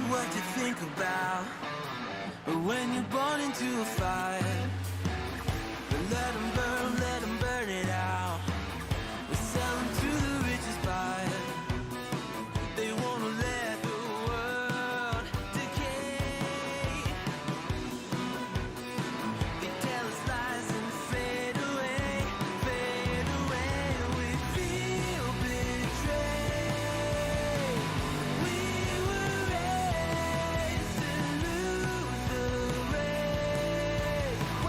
What you think about when you're born into a fire? Let them burn it out. We sell them to the richest buyer. They wanna let the world decay. They tell us lies and fade away, fade away. We feel betrayed. We were raised to lose the race.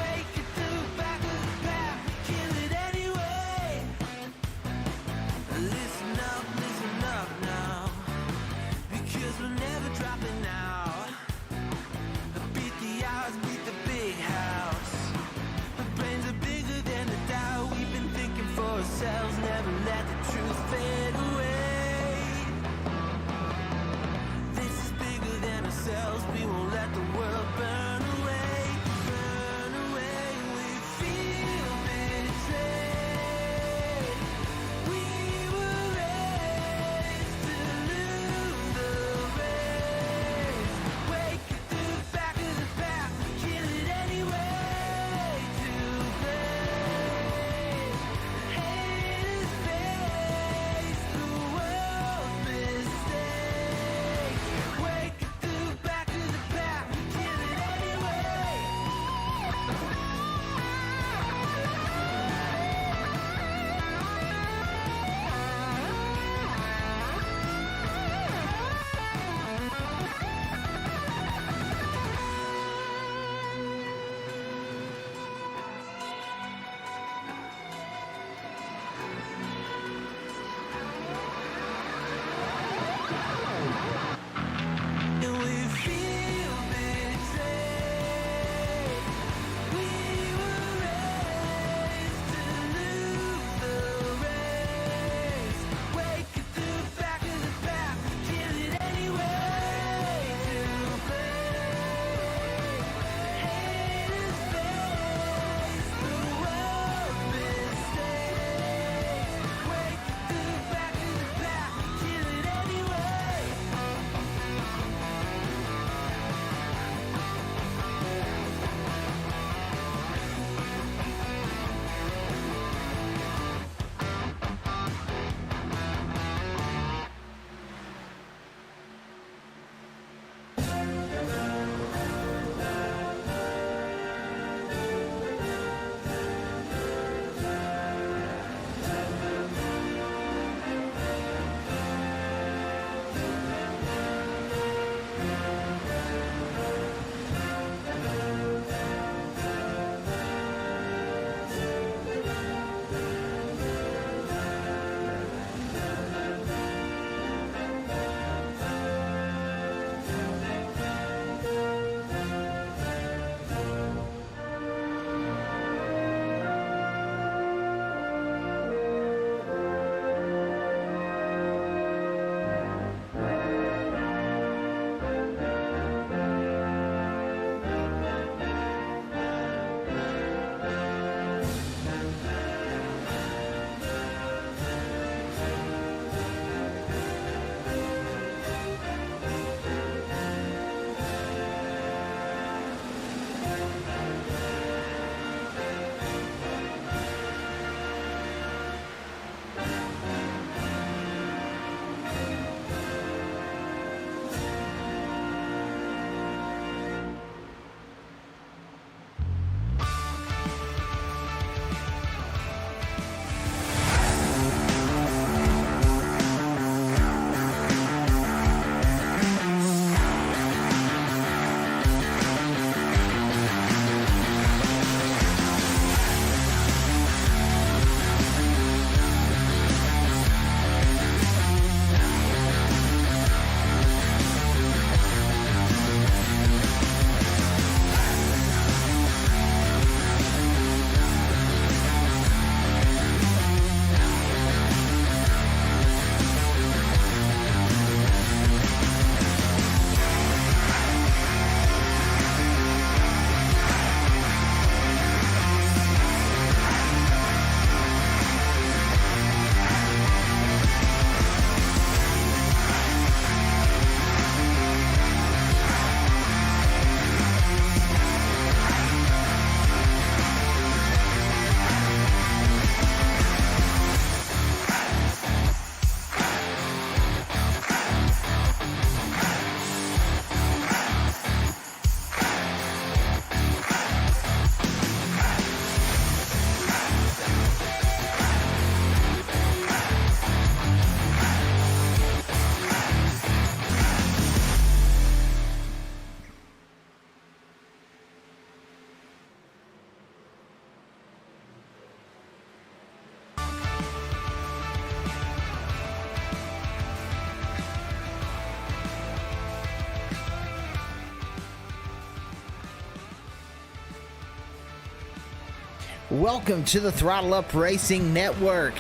Welcome to the Throttle Up Racing Network.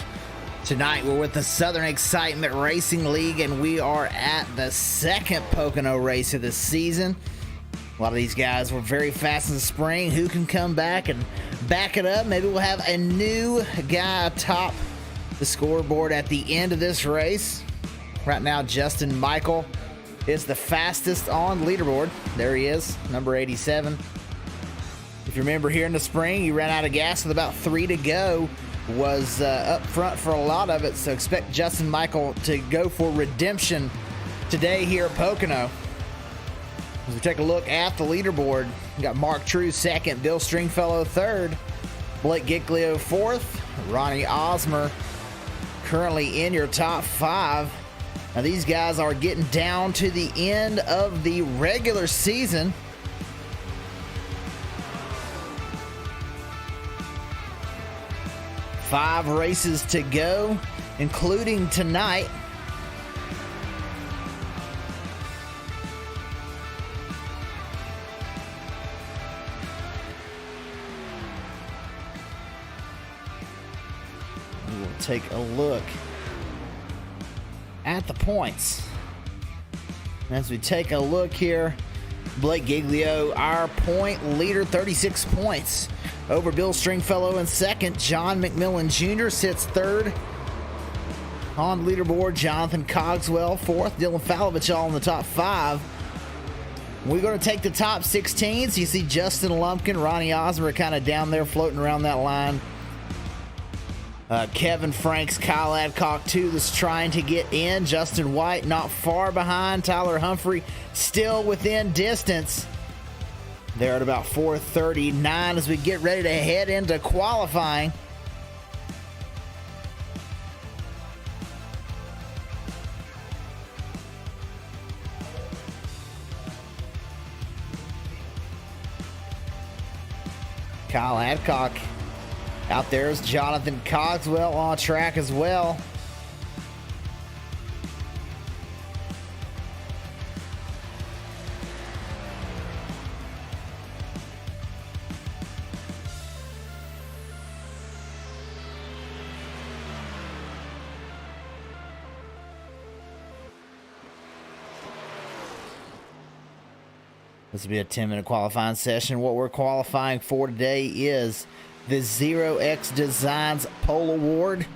Tonight we're with the Southern Excitement Racing League, and we are at the second Pocono race of the season. A lot of these guys were very fast in the spring. Who can come back and back it up? Maybe we'll have a new guy atop the scoreboard at the end of this race. Right now, Justin Michael is the fastest on leaderboard. There he is, number 87. If you remember, here in the spring, he ran out of gas with about 3 to go. Was up front for a lot of it, so expect Justin Michael to go for redemption today here at Pocono. As we take a look at the leaderboard, we got Mark True second, Bill Stringfellow third, Blake Giglio fourth, Ronnie Osmer currently in your top 5. Now these guys are getting down to the end of the regular season. Five races to go, including tonight. We will take a look at the points. As we take a look here, Blake Giglio, our point leader, 36 points. Over Bill Stringfellow in second. John McMillan Jr. sits third on the leaderboard. Jonathan Cogswell fourth. Dylan Falovich all in the top 5. We're going to take the top 16. So you see Justin Lumpkin, Ronnie Osmer kind of down there floating around that line. Kevin Franks, Kyle Adcock too, that's trying to get in. Justin White not far behind. Tyler Humphrey still within distance. They're at about 4:39 as we get ready to head into qualifying. Kyle Adcock out there is Jonathan Cogswell on track as well. This will be a 10-minute qualifying session. What we're qualifying for today is the 0X Designs Pole Award.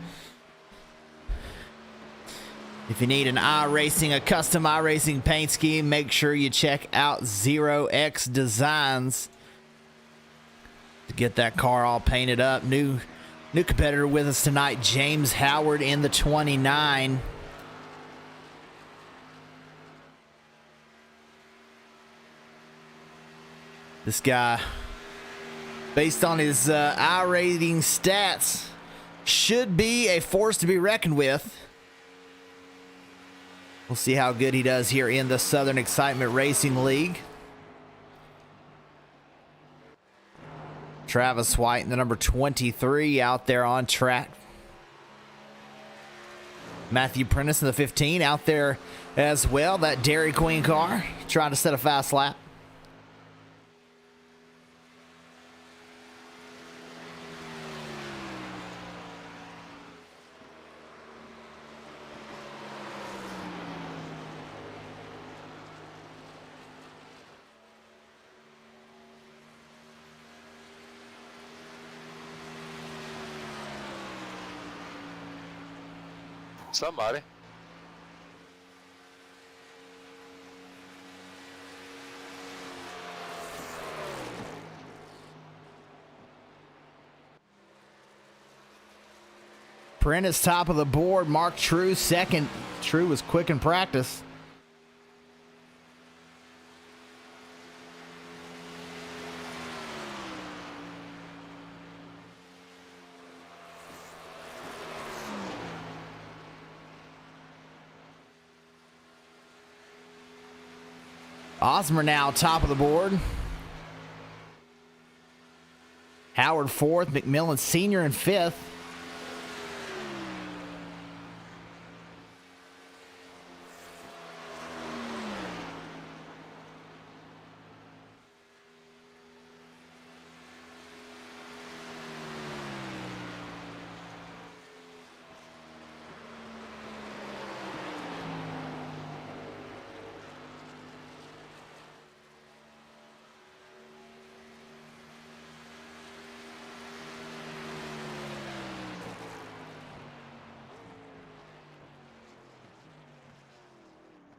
If you need an iRacing, a custom iRacing paint scheme, make sure you check out 0X Designs to get that car all painted up. New competitor with us tonight, James Howard in the 29. This guy, based on his iRating stats, should be a force to be reckoned with. We'll see how good he does here in the Southern Excitement Racing League. Travis White in the number 23 out there on track. Matthew Prentice in the 15 out there as well. That Dairy Queen car trying to set a fast lap. Somebody. Prentice top of the board. Mark True second. True was quick in practice. Osmer now top of the board. Howard fourth. McMillan Sr. in fifth.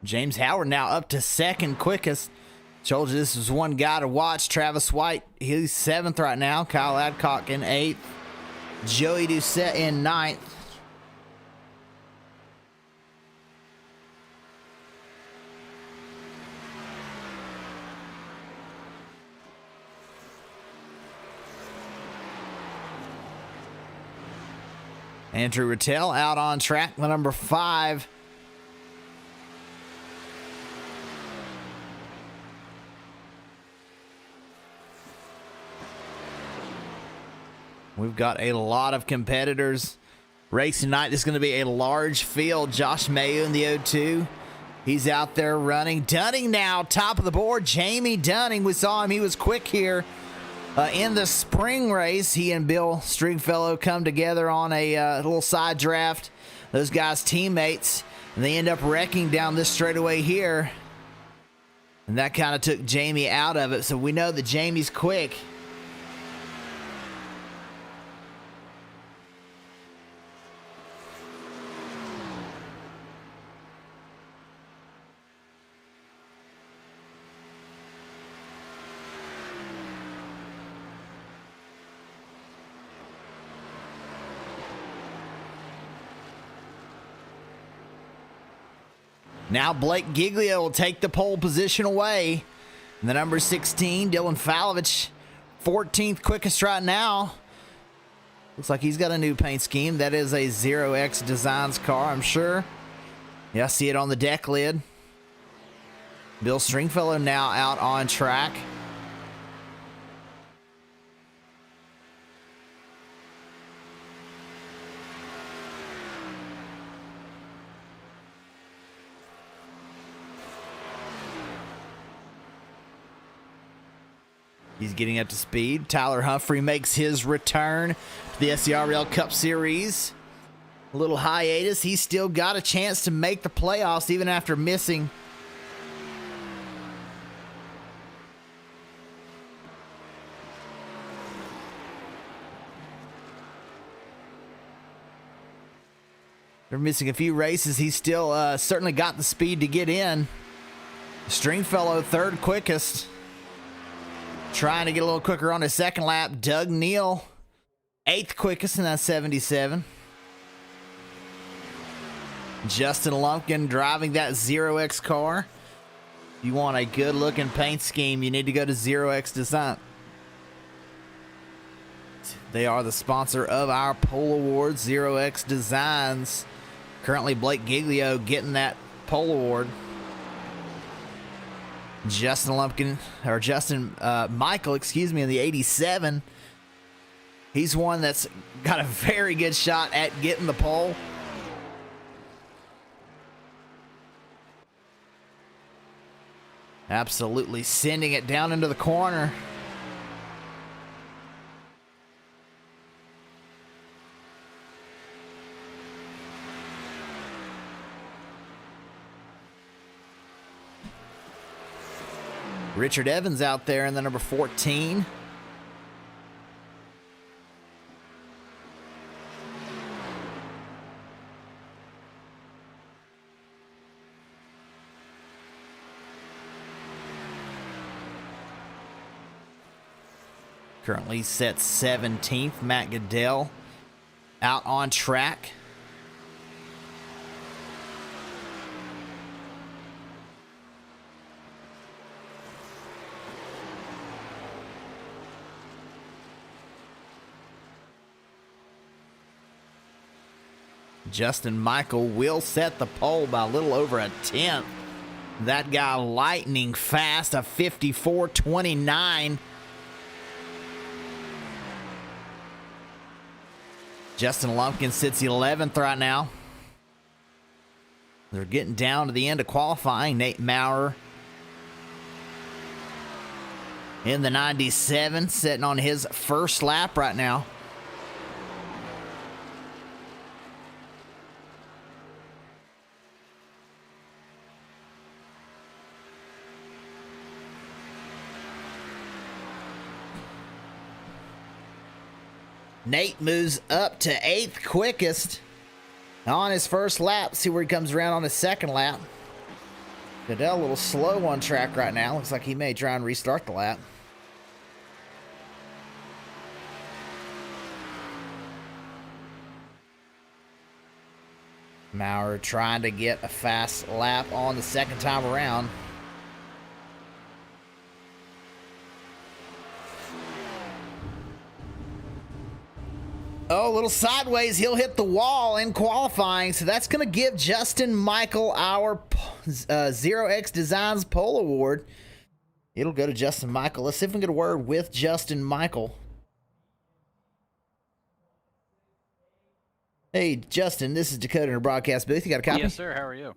James Howard now up to second quickest. Told you this was one guy to watch. Travis White, he's 7th right now. Kyle Adcock in 8th. Joey Doucette in 9th. Andrew Rattel out on track, the number 5. We've got a lot of competitors. Race tonight is going to be a large field. Josh Mayu in the O2. He's out there running. Dunning now, top of the board. Jamie Dunning, we saw him. He was quick here in the spring race. He and Bill Stringfellow come together on a little side draft. Those guys teammates. And they end up wrecking down this straightaway here. And that kind of took Jamie out of it. So we know that Jamie's quick. Now Blake Giglio will take the pole position away. And the number 16, Dylan Falovich, 14th quickest right now. Looks like he's got a new paint scheme. That is a 0X Designs car, I'm sure. Yeah, I see it on the deck lid. Bill Stringfellow now out on track. He's getting up to speed. Tyler Humphrey makes his return to the SCRL Cup Series. A little hiatus. He's still got a chance to make the playoffs even after missing. They're missing a few races. He's still certainly got the speed to get in. Stringfellow, 3rd quickest. Trying to get a little quicker on his second lap. Doug Neal, 8th quickest in that 77. Justin Lumpkin driving that 0X car. If you want a good looking paint scheme, you need to go to 0X Design. They are the sponsor of our Pole Awards, 0X Designs. Currently Blake Giglio getting that pole award. Justin Michael, excuse me, in the 87. He's one that's got a very good shot at getting the pole. Absolutely sending it down into the corner. Richard Evans out there in the number 14. Currently set 17th. Matt Goodell out on track. Justin Michael will set the pole by a little over a 10th. That guy lightning fast, a 54.29. Justin Lumpkin sits 11th right now. They're getting down to the end of qualifying. Nate Maurer in the 97, sitting on his first lap right now. Nate moves up to 8th quickest on his first lap. See where he comes around on his second lap. Goodell a little slow on track right now. Looks like he may try and restart the lap. Maurer trying to get a fast lap on the second time around. Oh, a little sideways. He'll hit the wall in qualifying. So that's going to give Justin Michael our 0X Designs Pole Award. It'll go to Justin Michael. Let's see if we can get a word with Justin Michael. Hey, Justin, this is Dakota in the broadcast booth. You got a copy? Yes, sir. How are you?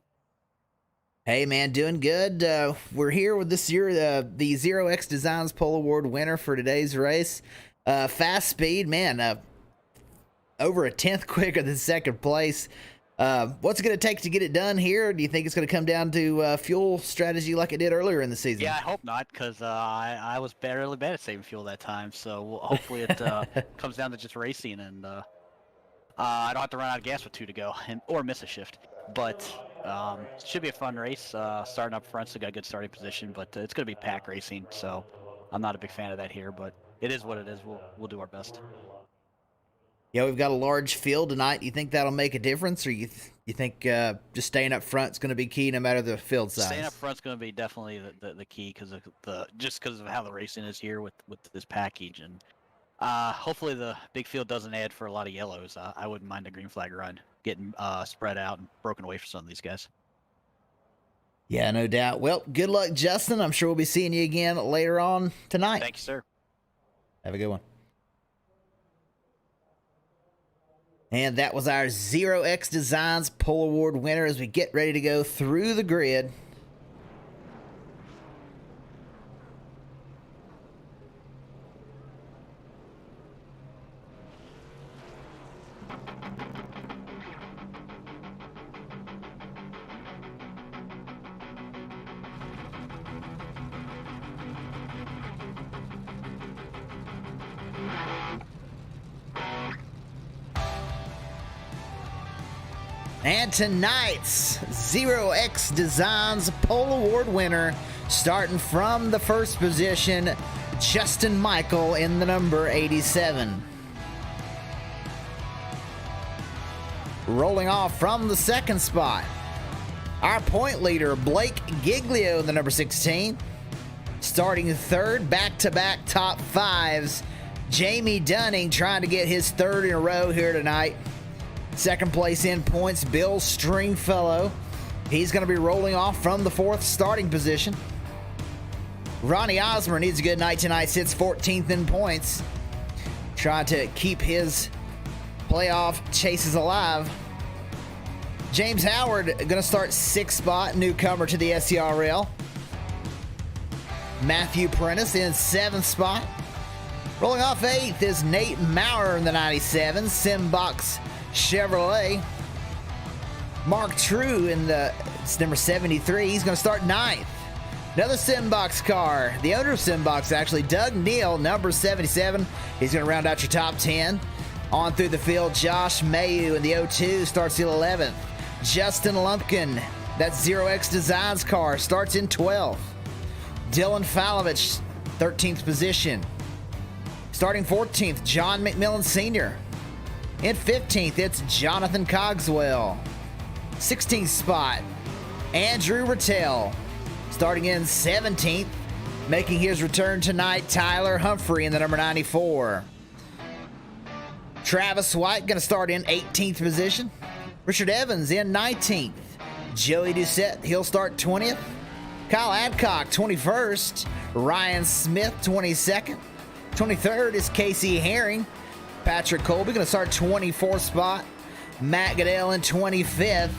Hey, man, doing good. We're here with this year, the 0X Designs Pole Award winner for today's race. Fast speed, man. Over a 10th quicker than second place. What's it going to take to get it done here? Do you think it's going to come down to fuel strategy like it did earlier in the season? Yeah, I hope not, because I was really bad at saving fuel that time. So hopefully it comes down to just racing, and I don't have to run out of gas with 2 to go or miss a shift. But it should be a fun race. Starting up front, so got a good starting position, but it's going to be pack racing, so I'm not a big fan of that here, but it is what it is. We'll do our best. Yeah, we've got a large field tonight. You think that'll make a difference, or you think just staying up front is going to be key no matter the field size? Staying up front is going to be definitely the key, because of because of how the racing is here with this package, and hopefully the big field doesn't add for a lot of yellows. I wouldn't mind a green flag run getting spread out and broken away for some of these guys. Yeah, no doubt. Well, good luck, Justin. I'm sure we'll be seeing you again later on tonight. Thank you, sir. Have a good one. And that was our 0X Designs Pole Award winner as we get ready to go through the grid. And tonight's 0X Designs Pole Award winner, starting from the first position, Justin Michael in the number 87. Rolling off from the second spot, our point leader, Blake Giglio in the number 16. Starting third, back-to-back top fives, Jamie Dunning trying to get his third in a row here tonight. Second place in points, Bill Stringfellow. He's going to be rolling off from the fourth starting position. Ronnie Osmer needs a good night tonight, sits 14th in points. Trying to keep his playoff chases alive. James Howard going to start sixth spot, newcomer to the SCRL. Matthew Prentice in seventh spot. Rolling off eighth is Nate Maurer in the 97, Simbox Chevrolet. Mark True in the number 73. He's going to start ninth. Another Simbox car. The owner of Simbox, actually, Doug Neal, number 77. He's going to round out your top 10. On through the field, Josh Mayu in the 02 starts in 11th. Justin Lumpkin, that 0X Designs car, starts in 12th. Dylan Falovich, 13th position. Starting 14th, John McMillan Sr. In 15th, it's Jonathan Cogswell. 16th spot, Andrew Rattel. Starting in 17th, making his return tonight, Tyler Humphrey in the number 94. Travis White going to start in 18th position. Richard Evans in 19th. Joey Doucette, he'll start 20th. Kyle Adcock, 21st. Ryan Smith, 22nd. 23rd is Casey Herring. Patrick Colby going to start 24th spot. Matt Goodell in 25th.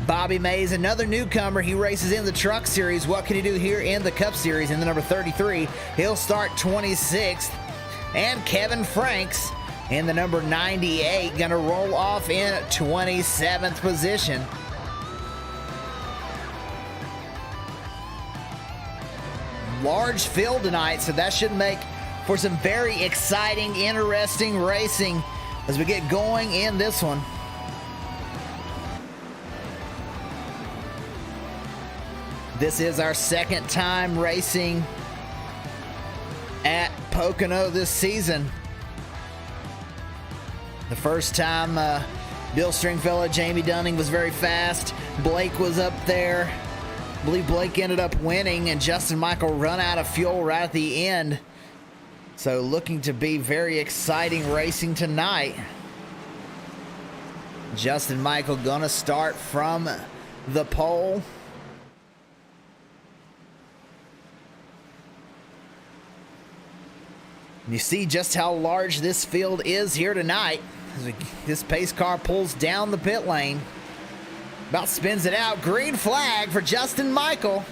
Bobby Mays, another newcomer. He races in the Truck Series. What can he do here in the Cup Series in the number 33? He'll start 26th. And Kevin Franks in the number 98 going to roll off in 27th position. Large field tonight, so that should make for some very exciting, interesting racing as we get going in this one. This is our second time racing at Pocono this season. The first time, Bill Stringfellow, Jamie Dunning was very fast. Blake was up there. I believe Blake ended up winning, and Justin Michael run out of fuel right at the end. So looking to be very exciting racing tonight. Justin Michael gonna start from the pole. You see just how large this field is here tonight. As this pace car pulls down the pit lane. About spins it out. Green flag for Justin Michael.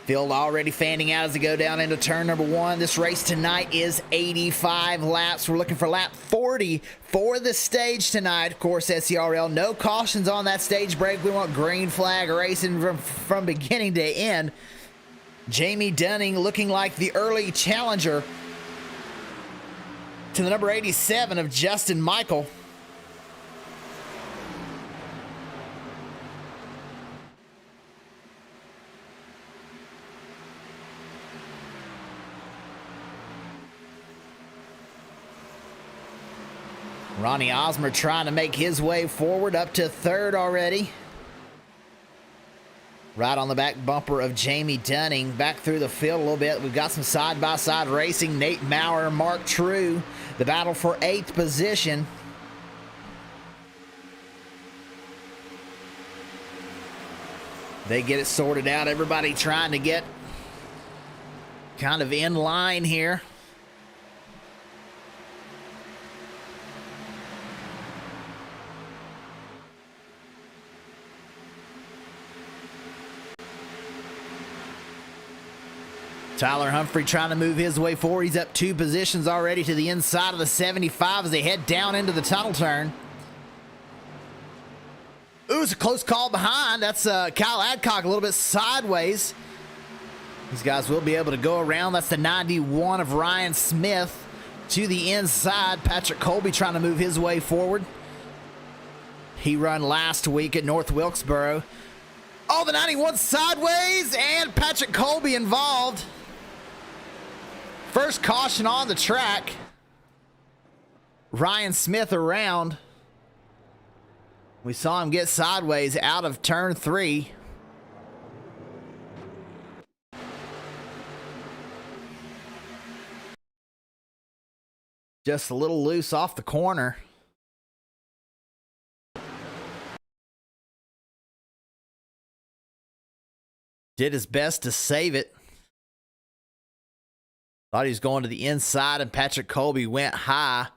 Field already fanning out as they go down into turn number 1. This race tonight is 85 laps. We're looking for lap 40 for the stage tonight. Of course, SCRL, no cautions on that stage break. We want green flag racing from beginning to end. Jamie Dunning looking like the early challenger to the number 87 of Justin Michael. Ronnie Osmer trying to make his way forward up to third already. Right on the back bumper of Jamie Dunning. Back through the field a little bit. We've got some side-by-side racing. Nate Maurer, Mark True. The battle for 8th position. They get it sorted out. Everybody trying to get kind of in line here. Tyler Humphrey trying to move his way forward. He's up 2 positions already to the inside of the 75 as they head down into the tunnel turn. Ooh, it's a close call behind. That's Kyle Adcock a little bit sideways. These guys will be able to go around. That's the 91 of Ryan Smith to the inside. Patrick Colby trying to move his way forward. He run last week at North Wilkesboro. Oh, the 91 sideways, and Patrick Colby involved. First caution on the track. Ryan Smith around. We saw him get sideways out of turn 3. Just a little loose off the corner. Did his best to save it. Thought he was going to the inside, and Patrick Colby went high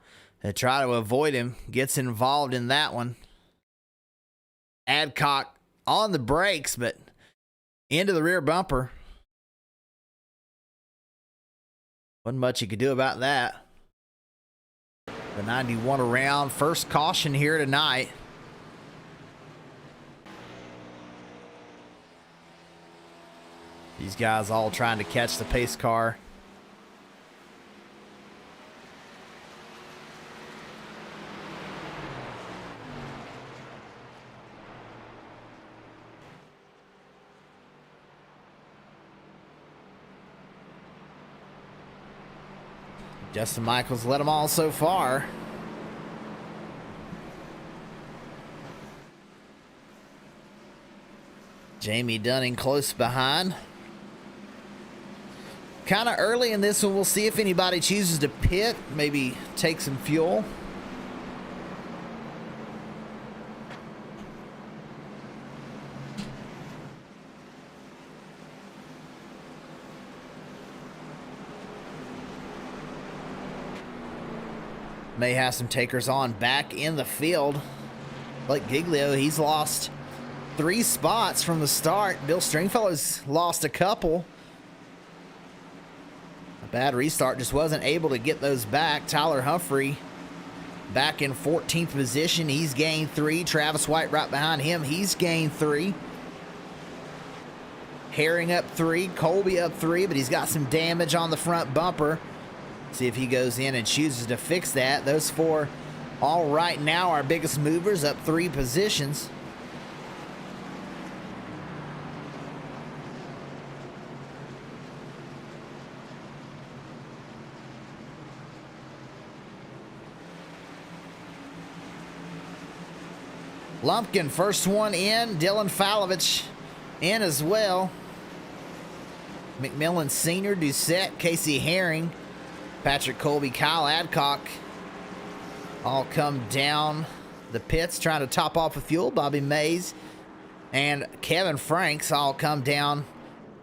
to try to avoid him. Gets involved in that one. Adcock on the brakes, but into the rear bumper. Wasn't much he could do about that. The 91 around. First caution here tonight. These guys all trying to catch the pace car. Justin Michaels led them all so far. Jamie Dunning close behind. Kind of early in this one. We'll see if anybody chooses to pit. Maybe take some fuel. May have some takers on back in the field. Like Giglio, he's lost 3 spots from the start. Bill Stringfellow's lost a couple. A bad restart, just wasn't able to get those back. Tyler Humphrey back in 14th position. He's gained 3. Travis White right behind him. He's gained 3. Herring up 3. Colby up 3, but he's got some damage on the front bumper. See if he goes in and chooses to fix that. Those four all right now our biggest movers, up 3 positions. Lumpkin, first one in. Dylan Falovich in as well. McMillan Sr., Doucette, Casey Herring, Patrick Colby, Kyle Adcock all come down the pits trying to top off with fuel. Bobby Mays and Kevin Franks all come down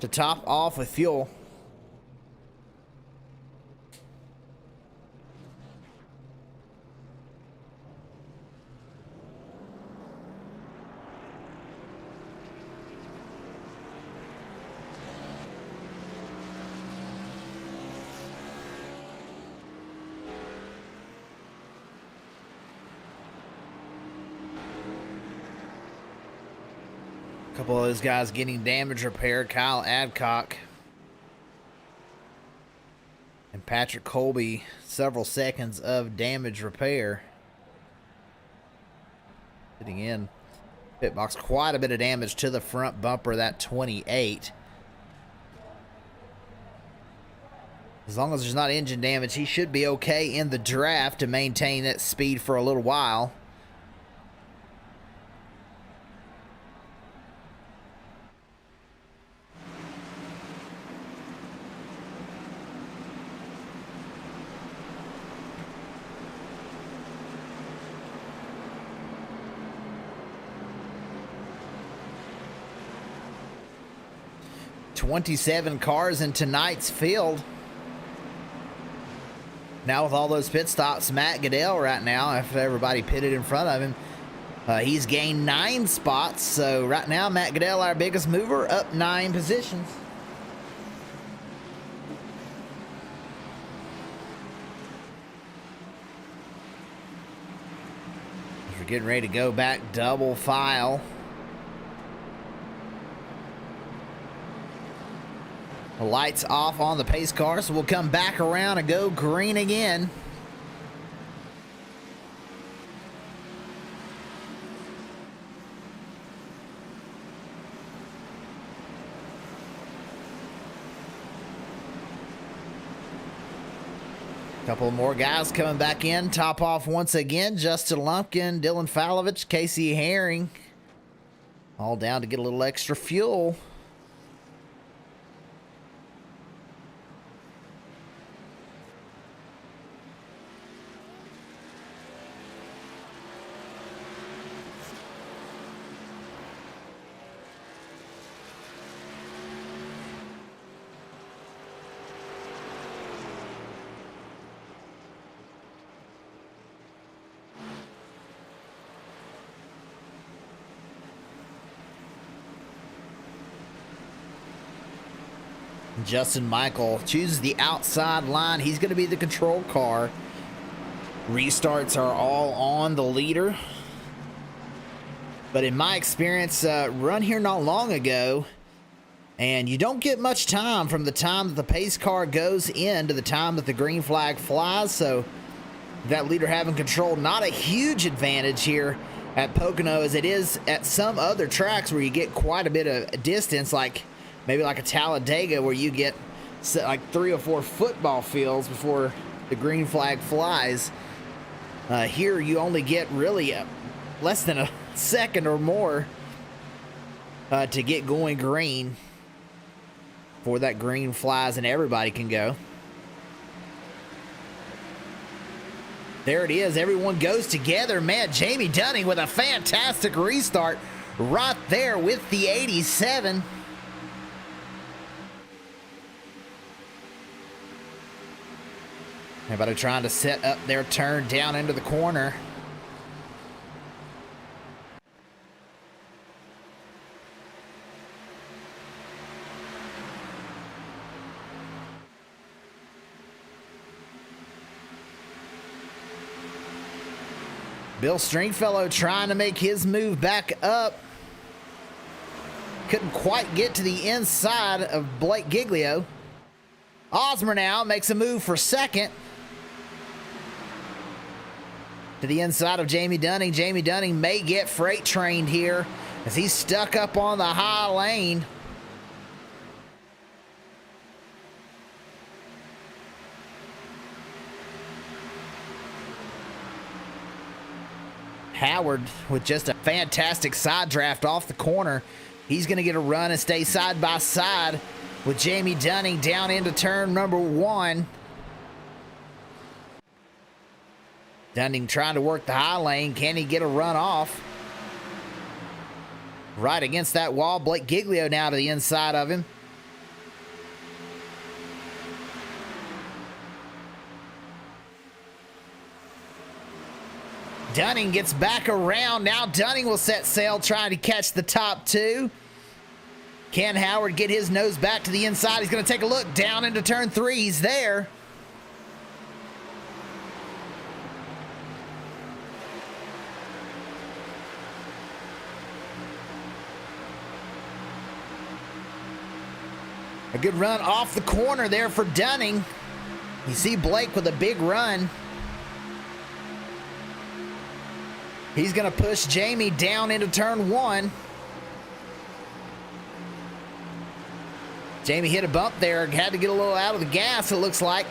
to top off with fuel. A couple of those guys getting damage repair. Kyle Adcock and Patrick Colby, several seconds of damage repair. Sitting in pit box, quite a bit of damage to the front bumper, that 28. As long as there's not engine damage, he should be okay in the draft to maintain that speed for a little while. $27 cars in tonight's field. Now with all those pit stops, Matt Goodell right now, after everybody pitted in front of him, he's gained 9 spots. So right now, Matt Goodell, our biggest mover, up 9 positions. We're getting ready to go back double file. The lights off on the pace car, so we'll come back around and go green again. Couple more guys coming back in. Top off once again. Justin Lumpkin, Dylan Falovich, Casey Herring. All down to get a little extra fuel. Justin Michael chooses the outside line. He's going to be the control car. Restarts are all on the leader. But in my experience, run here not long ago, and you don't get much time from the time that the pace car goes in to the time that the green flag flies. So that leader having control, not a huge advantage here at Pocono as it is at some other tracks where you get quite a bit of distance, like maybe like a Talladega where you get like 3 or 4 football fields before the green flag flies. Here you only get really less than a second or more to get going green before that green flies and everybody can go. There it is. Everyone goes together. Man, Jamie Dunning with a fantastic restart right there with the 87. Everybody trying to set up their turn down into the corner. Bill Stringfellow trying to make his move back up. Couldn't quite get to the inside of Blake Giglio. Osmer now makes a move for second. to the inside of Jamie Dunning. Jamie Dunning may get freight trained here as he's stuck up on the high lane. Howard with just a fantastic side draft off the corner. He's going to get a run and stay side by side with Jamie Dunning down into turn number 1. Dunning trying to work the high lane. Can he get a run off? Right against that wall. Blake Giglio now to the inside of him. Dunning gets back around. Now Dunning will set sail trying to catch the top 2. Can Howard get his nose back to the inside? He's going to take a look down into turn 3. He's there. A good run off the corner there for Dunning. You see Blake with a big run. He's going to push Jamie down into turn 1. Jamie hit a bump there. Had to get a little out of the gas, it looks like.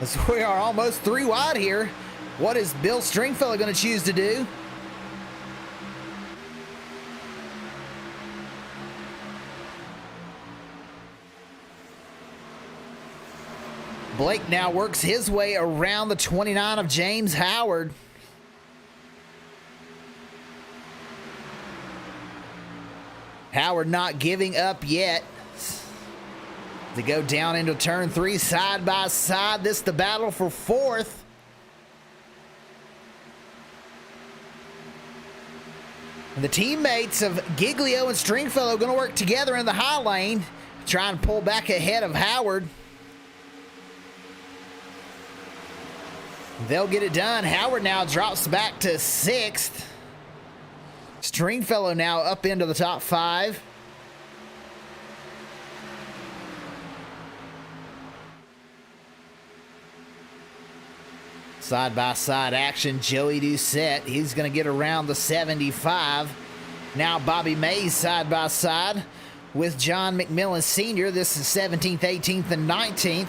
As we are almost 3 wide here. What is Bill Stringfellow going to choose to do? Blake now works his way around the 29 of James Howard. Howard not giving up yet. They go down into turn 3 side by side. This the battle for 4th. And the teammates of Giglio and Stringfellow going to work together in the high lane, trying to pull back ahead of Howard. They'll get it done. Howard now drops back to 6th. Stringfellow now up into the top 5. Side-by-side action. Joey Doucette, he's going to get around the 75. Now Bobby Mays side-by-side with John McMillan Sr. This is 17th, 18th, and 19th.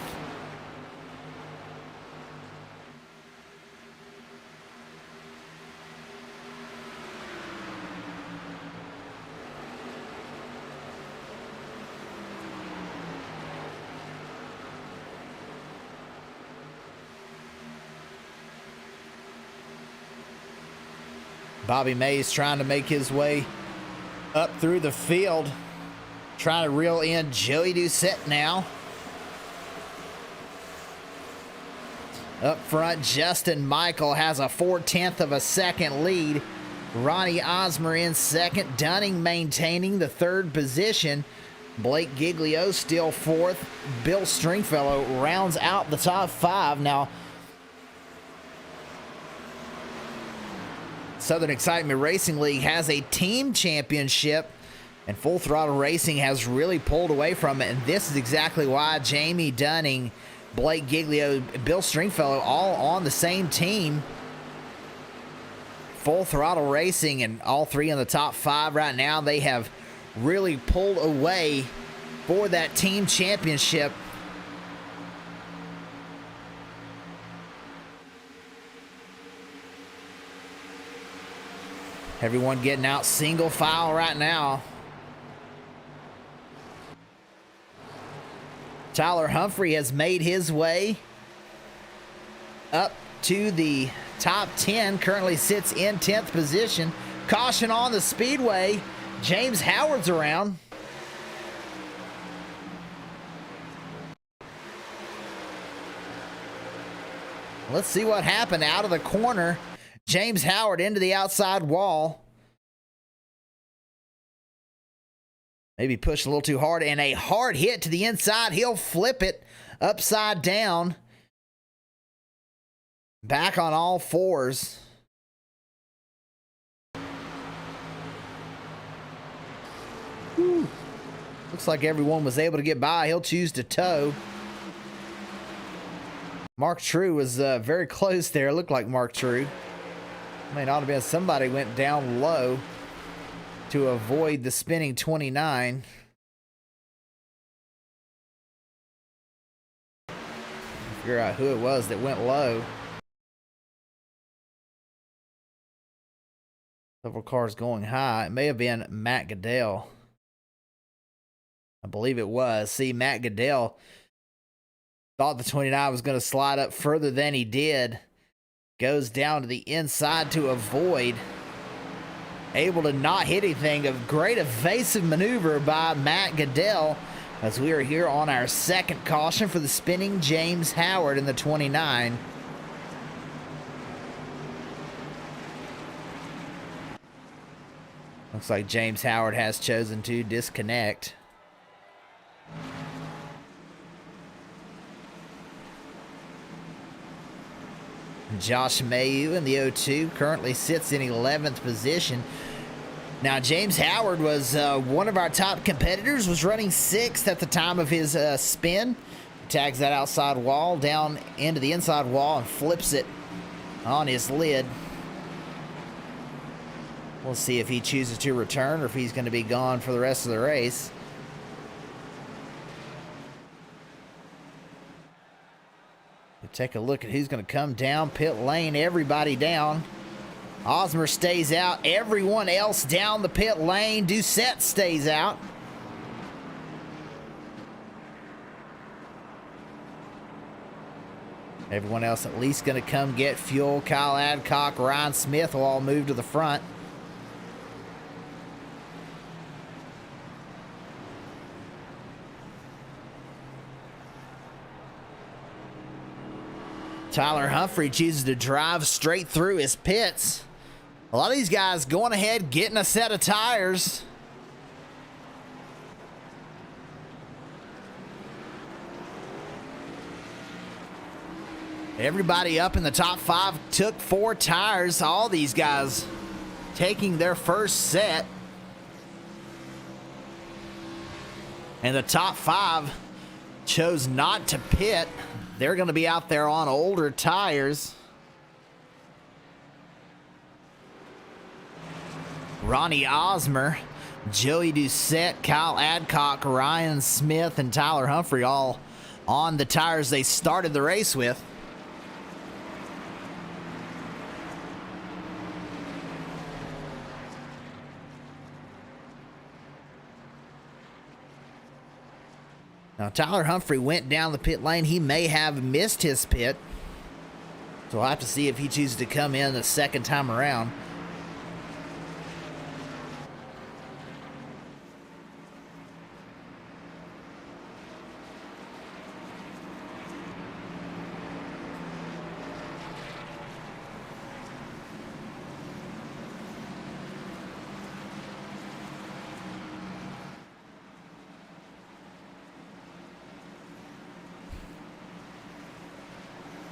Bobby Mays trying to make his way up through the field. Trying to reel in Joey Doucette now. Up front, Justin Michael has a 4/10 of a second lead. Ronnie Osmer in second. Dunning maintaining the 3rd position. Blake Giglio still 4th. Bill Stringfellow rounds out the top 5. Now, Southern Excitement Racing League has a team championship, and Full Throttle Racing has really pulled away from it, and this is exactly why Jamie Dunning, Blake Giglio, Bill Stringfellow all on the same team. Full Throttle Racing and all 3 in the top 5 right now. They have really pulled away for that team championship. Everyone getting out single file right now. Tyler Humphrey has made his way up to the top 10. Currently sits in 10th position. Caution on the speedway. James Howard's around. Let's see what happened out of the corner. James Howard into the outside wall. Maybe pushed a little too hard, and a hard hit to the inside. He'll flip it upside down. Back on all fours. Whew. Looks like everyone was able to get by. He'll choose to tow. Mark True was very close there. Looked like Mark True. May not have been. Somebody went down low to avoid the spinning 29. Figure out who it was that went low. Several cars going high. It may have been Matt Goodell. I believe it was. See, Matt Goodell thought the 29 was going to slide up further than he did. Goes down to the inside to avoid. Able to not hit anything. A great evasive maneuver by Matt Goodell as we are here on our second caution for the spinning James Howard in the 29. Looks like James Howard has chosen to disconnect. Josh Mayu in the 02 currently sits in 11th position. Now, James Howard was one of our top competitors, was running 6th at the time of his spin. Tags that outside wall down into the inside wall and flips it on his lid. We'll see if he chooses to return or if he's going to be gone for the rest of the race. We'll take a look at who's going to come down pit lane. Everybody down. Osmer stays out. Everyone else down the pit lane. Doucette stays out. Everyone else at least going to come get fuel. Kyle Adcock, Ryan Smith will all move to the front. Tyler Humphrey chooses to drive straight through his pits. A lot of these guys going ahead, getting a set of tires. Everybody up in the top 5 took 4 tires. All these guys taking their first set. And the top 5 chose not to pit. They're going to be out there on older tires. Ronnie Osmer, Joey Doucette, Kyle Adcock, Ryan Smith, and Tyler Humphrey all on the tires they started the race with. Now, Tyler Humphrey went down the pit lane. He may have missed his pit. So we'll have to see if he chooses to come in the second time around.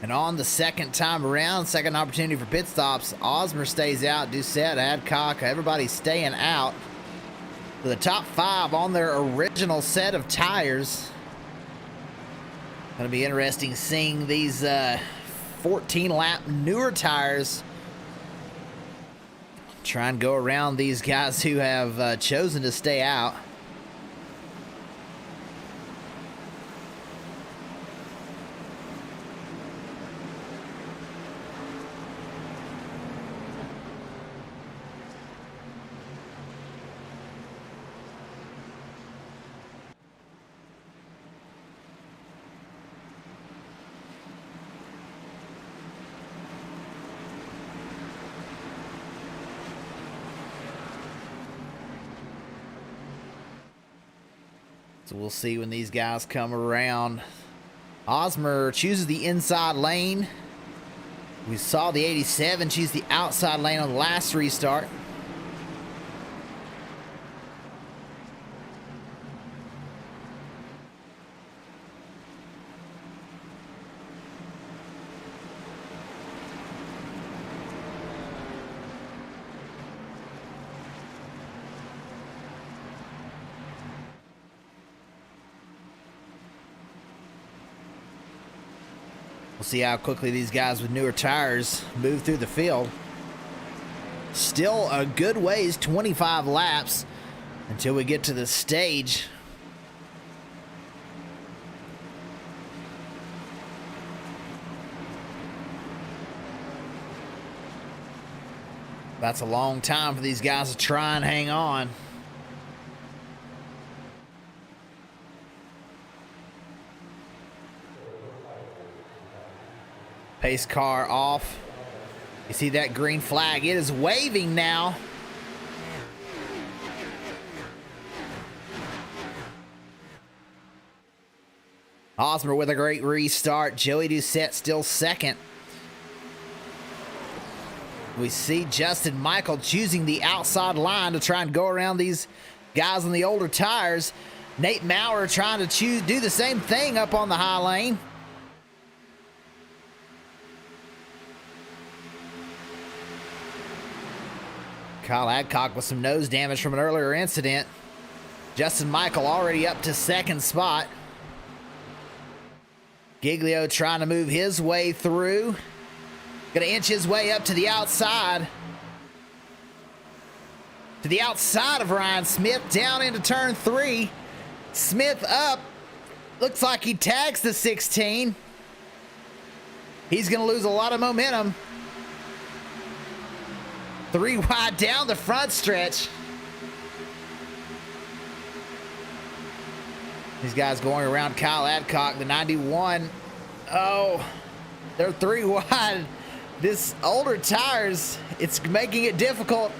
And on the second time around, second opportunity for pit stops, Osmer stays out, Doucette, Adcock, everybody staying out. For the top 5 on their original set of tires. Going to be interesting seeing these 14-lap newer tires try and go around these guys who have chosen to stay out. So we'll see when these guys come around. Osmer chooses the inside lane. We saw the 87 choose the outside lane on the last restart. We'll see how quickly these guys with newer tires move through the field. Still a good ways, 25 laps until we get to the stage. That's a long time for these guys to try and hang on. Pace car off. You see that green flag? It is waving now. Hosmer with a great restart. Joey Doucette still second. We see Justin Michael choosing the outside line to try and go around these guys on the older tires. Nate Maurer trying to do the same thing up on the high lane. Kyle Adcock with some nose damage from an earlier incident. Justin Michael already up to second spot. Giglio trying to move his way through. Gonna inch his way up to the outside. To the outside of Ryan Smith, down into turn 3. Smith up. Looks like he tags the 16. He's gonna lose a lot of momentum. 3 wide down the front stretch. These guys going around Kyle Adcock, the 91. Oh, they're 3 wide. This older tires, it's making it difficult.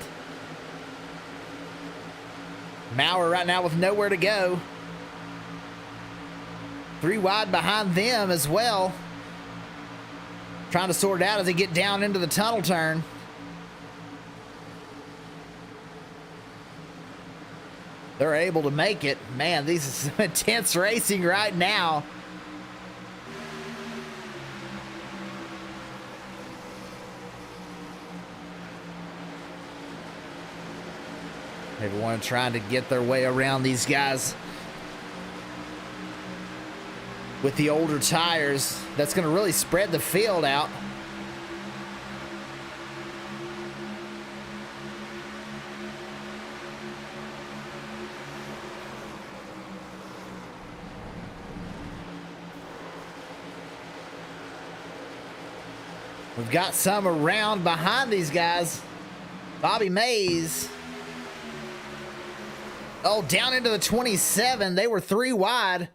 Maurer right now with nowhere to go. 3 wide behind them as well. Trying to sort it out as they get down into the tunnel turn. They're able to make it. Man, this is some intense racing right now. Everyone trying to get their way around these guys with the older tires. That's going to really spread the field out. We've got some around behind these guys. Bobby Mays. Oh, down into the 27. They were 3 wide.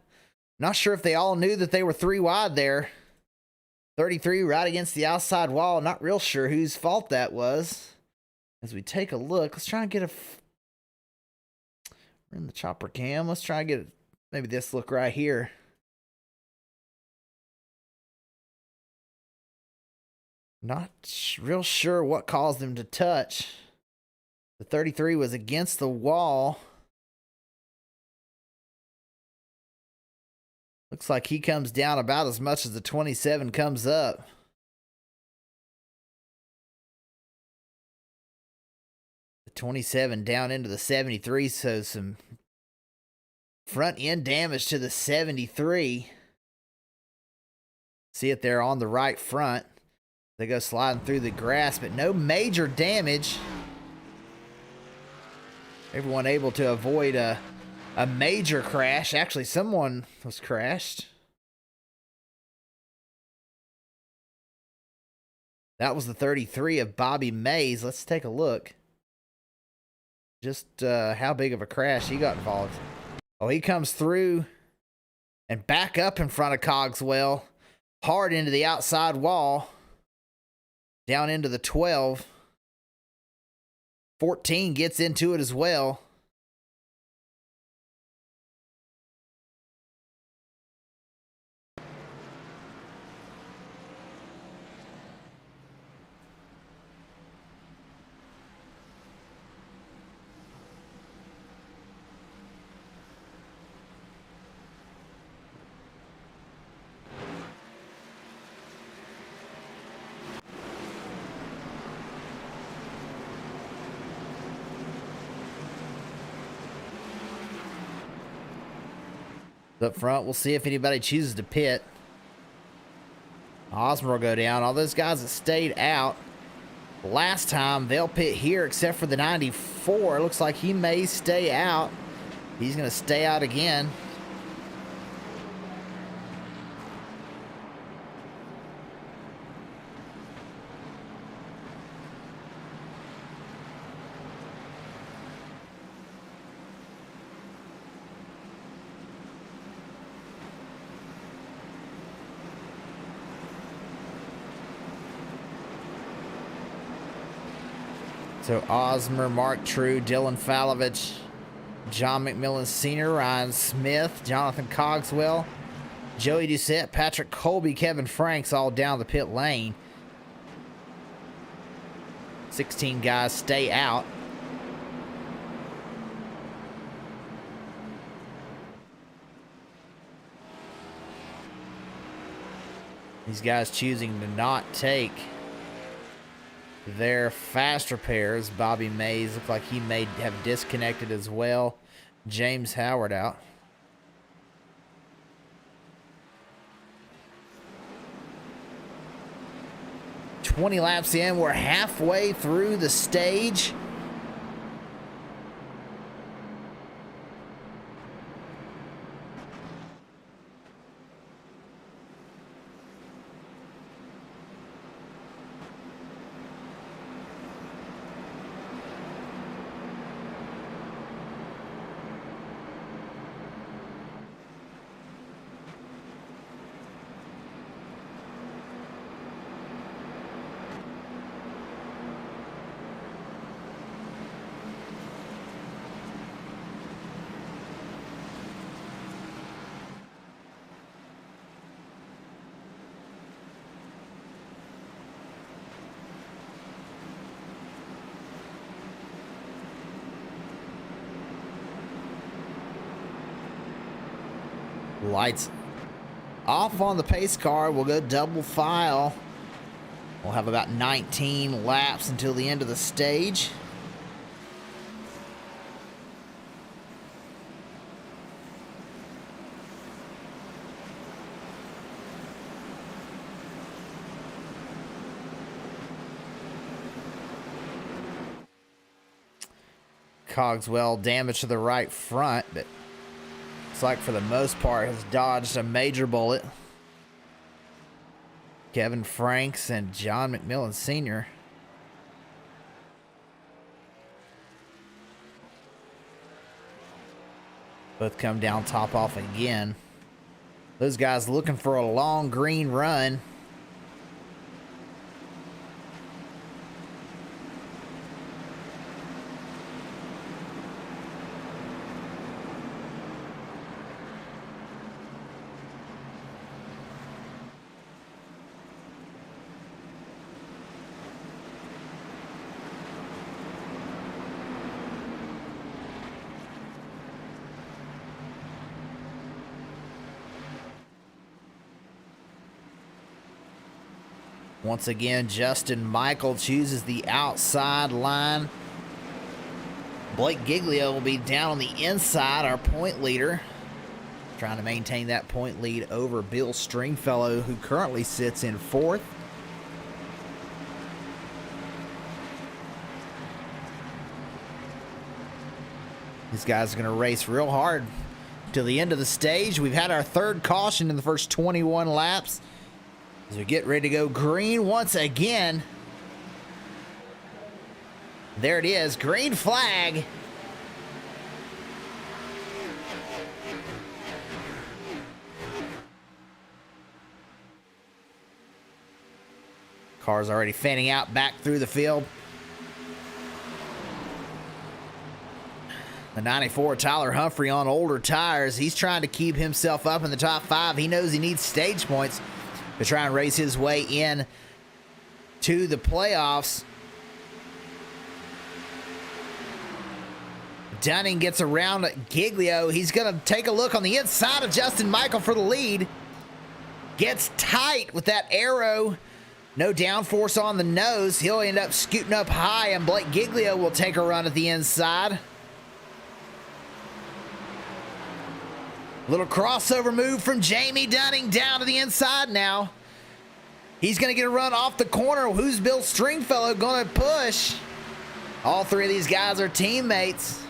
Not sure if they all knew that they were 3 wide there. 33 right against the outside wall. Not real sure whose fault that was. As we take a look, let's try and get we're in the chopper cam. Let's try and get maybe this look right here. Not real sure what caused him to touch. The 33 was against the wall. Looks like he comes down about as much as the 27 comes up. The 27 down into the 73, so some front end damage to the 73. See it there on the right front. They go sliding through the grass, but no major damage. Everyone able to avoid a major crash. Actually, someone was crashed. That was the 33 of Bobby Mays. Let's take a look. Just how big of a crash he got involved. Oh, he comes through and back up in front of Cogswell. Hard into the outside wall. Down into the 12. 14 gets into it as well. Up front, we'll see if anybody chooses to pit. Hosmer will go down. All those guys that stayed out last time. They'll pit here except for the 94. It looks like he may stay out. He's going to stay out again. So Osmer, Mark True, Dylan Falovich, John McMillan Sr., Ryan Smith, Jonathan Cogswell, Joey Doucette, Patrick Colby, Kevin Franks all down the pit lane. 16 guys stay out. These guys choosing to not take their fast repairs. Bobby Mays looked like he may have disconnected as well. James Howard out. "20 laps in, we're halfway through the stage. Lights off on the pace car. We'll go double file. We'll have about 19 laps until the end of the stage. Cogswell damage to the right front, but looks like for the most part has dodged a major bullet. Kevin Franks and John McMillan Sr. both come down top off again. Those guys looking for a long green run. Once again, Justin Michael chooses the outside line. Blake Giglio will be down on the inside, our point leader. Trying to maintain that point lead over Bill Stringfellow, who currently sits in fourth. These guys are going to race real hard till the end of the stage. We've had our third caution in the first 21 laps. As we get ready to go green once again. There it is, green flag. Car's already fanning out back through the field. The 94, Tyler Humphrey on older tires. He's trying to keep himself up in the top five. He knows he needs stage points to try and race his way in to the playoffs. Dunning gets around Giglio. He's going to take a look on the inside of Justin Michael for the lead. Gets tight with that arrow. No downforce on the nose. He'll end up scooting up high, and Blake Giglio will take a run at the inside. Little crossover move from Jamie Dunning down to the inside now. He's going to get a run off the corner. Who's Bill Stringfellow going to push? All three of these guys are teammates.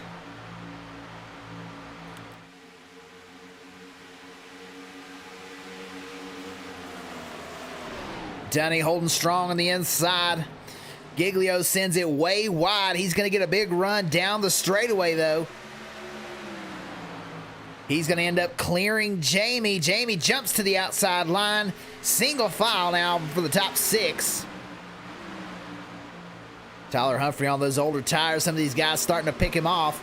Dunning holding strong on the inside. Giglio sends it way wide. He's going to get a big run down the straightaway, though. He's going to end up clearing Jamie. Jamie jumps to the outside line. Single file now for the top 6. Tyler Humphrey on those older tires. Some of these guys starting to pick him off.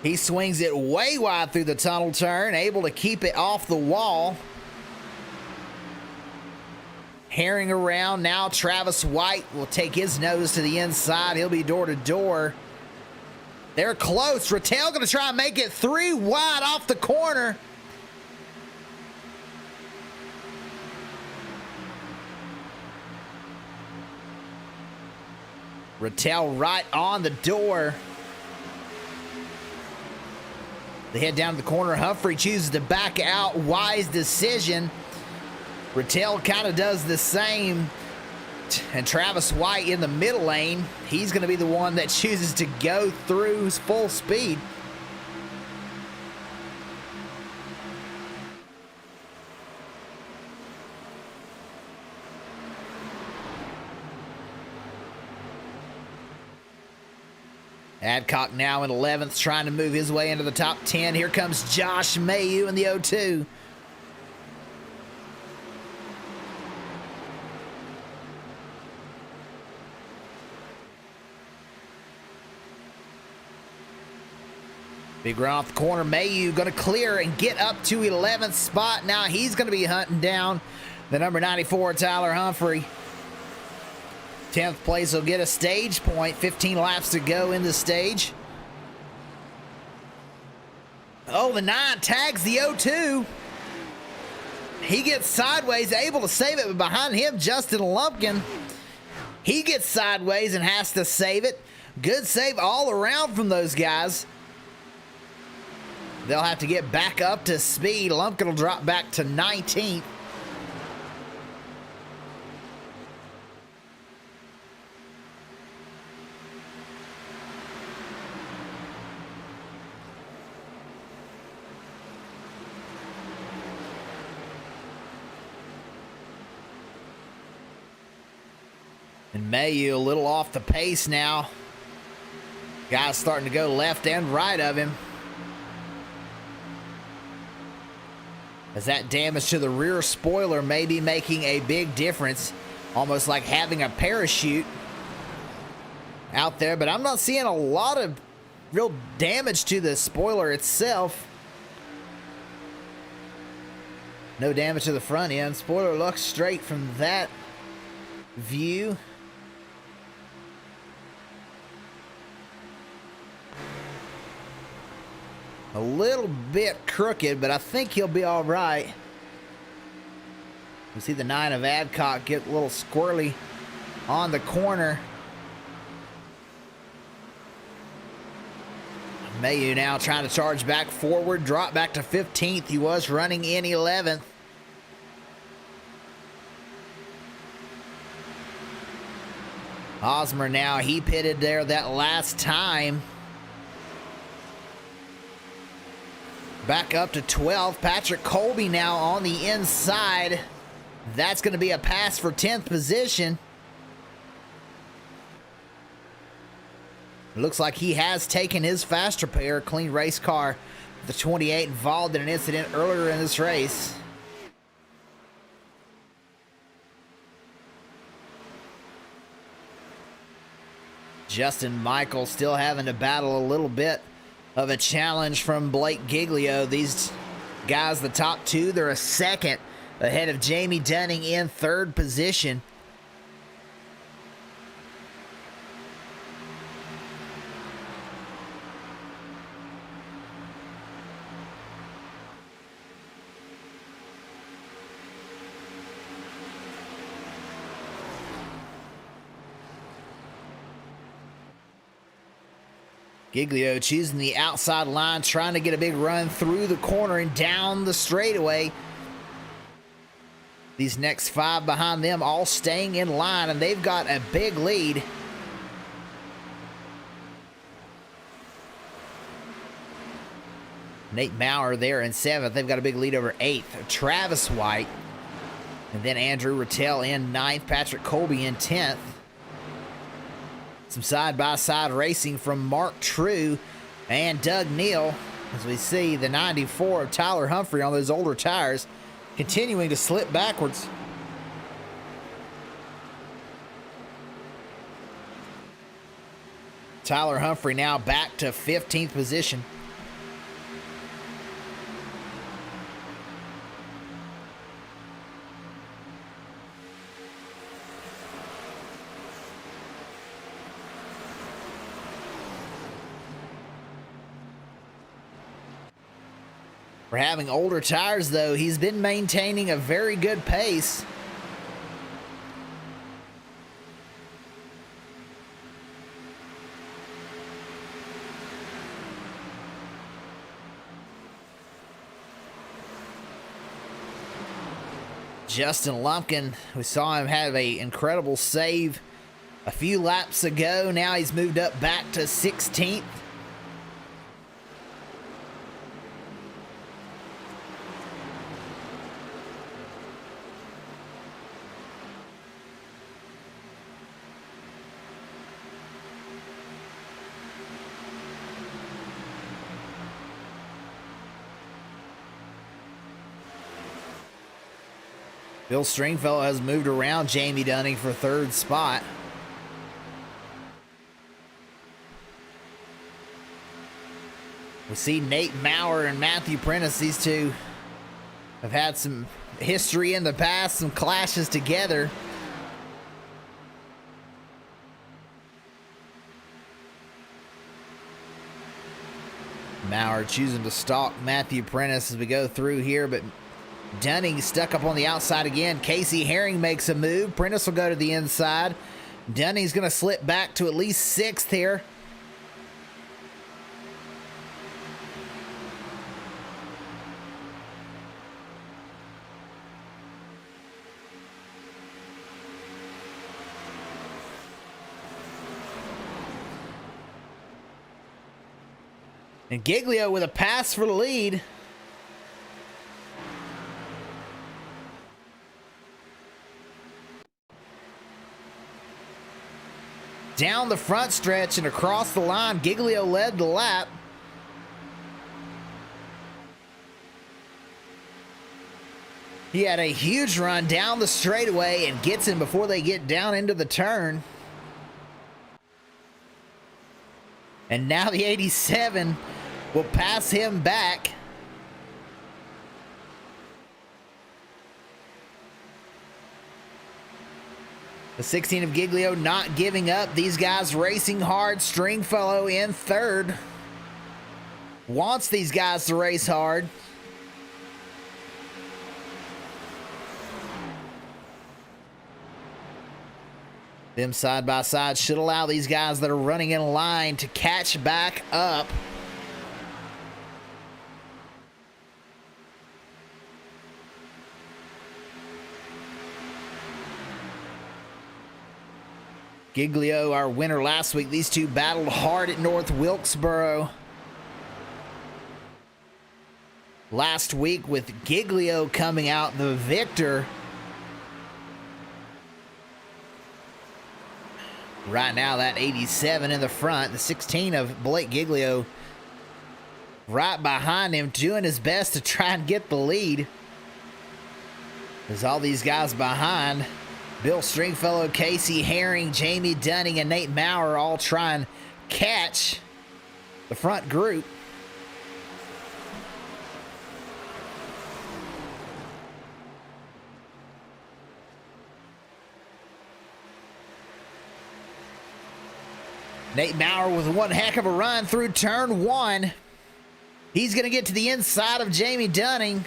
He swings it way wide through the tunnel turn, able to keep it off the wall. Herring around now. Travis White will take his nose to the inside. He'll be door to door. They're close. Rattel going to try and make it 3 wide off the corner. Rattel right on the door. They head down to the corner. Humphrey chooses to back out. Wise decision. Rattel kind of does the same. And Travis White in the middle lane. He's going to be the one that chooses to go through full speed. Adcock now in 11th, trying to move his way into the top 10. Here comes Josh Mayu in the 0-2. Big run off the corner. Mayu going to clear and get up to 11th spot. Now he's going to be hunting down the number 94, Tyler Humphrey. 10th place will get a stage point. 15 laps to go in the stage. Oh, the 9 tags the 0-2. He gets sideways, able to save it, but behind him, Justin Lumpkin. He gets sideways and has to save it. Good save all around from those guys. They'll have to get back up to speed. Lumpkin will drop back to 19th. And Mayu a little off the pace now. Guys starting to go left and right of him. As that damage to the rear spoiler may be making a big difference. Almost like having a parachute out there. But I'm not seeing a lot of real damage to the spoiler itself. No damage to the front end. Spoiler looks straight from that view. A little bit crooked, but I think he'll be all right. You see the 9 of Adcock get a little squirrely on the corner. Mayu now trying to charge back forward, drop back to 15th. He was running in 11th. Hosmer now, he pitted there that last time. Back up to 12th. Patrick Colby now on the inside. That's going to be a pass for 10th position. Looks like he has taken his fast repair. Clean race car. The 28 involved in an incident earlier in this race. Justin Michael still having to battle a little bit of a challenge from Blake Giglio. These guys, the top 2, they're a second ahead of Jamie Dunning in 3rd position. Giglio choosing the outside line, trying to get a big run through the corner and down the straightaway. These next 5 behind them all staying in line, and they've got a big lead. Nate Maurer there in 7th. They've got a big lead over 8th. Travis White. And then Andrew Rattel in 9th. Patrick Colby in 10th. Some side-by-side racing from Mark True and Doug Neal. As we see the 94 of Tyler Humphrey on those older tires continuing to slip backwards. Tyler Humphrey now back to 15th position. For having older tires, though, he's been maintaining a very good pace. Justin Lumpkin, we saw him have an incredible save a few laps ago. Now he's moved up back to 16th. Bill Stringfellow has moved around Jamie Dunning for 3rd spot. We see Nate Maurer and Matthew Prentice. These two have had some history in the past, some clashes together. Maurer choosing to stalk Matthew Prentice as we go through here, but Dunning stuck up on the outside again. Casey Herring makes a move. Prentice will go to the inside. Dunning's going to slip back to at least 6th here. And Giglio with a pass for the lead. Down the front stretch and across the line, Giglio led the lap. He had a huge run down the straightaway and gets him before they get down into the turn. And now the 87 will pass him back. The 16 of Giglio not giving up. These guys racing hard. Stringfellow in 3rd. Wants these guys to race hard. Them side by side should allow these guys that are running in line to catch back up. Giglio, our winner last week. These two battled hard at North Wilkesboro last week, with Giglio coming out the victor. Right now, that 87 in the front. The 16 of Blake Giglio right behind him, doing his best to try and get the lead. There's all these guys behind. Bill Stringfellow, Casey Herring, Jamie Dunning, and Nate Maurer all trying to catch the front group. Nate Maurer with one heck of a run through turn 1. He's going to get to the inside of Jamie Dunning.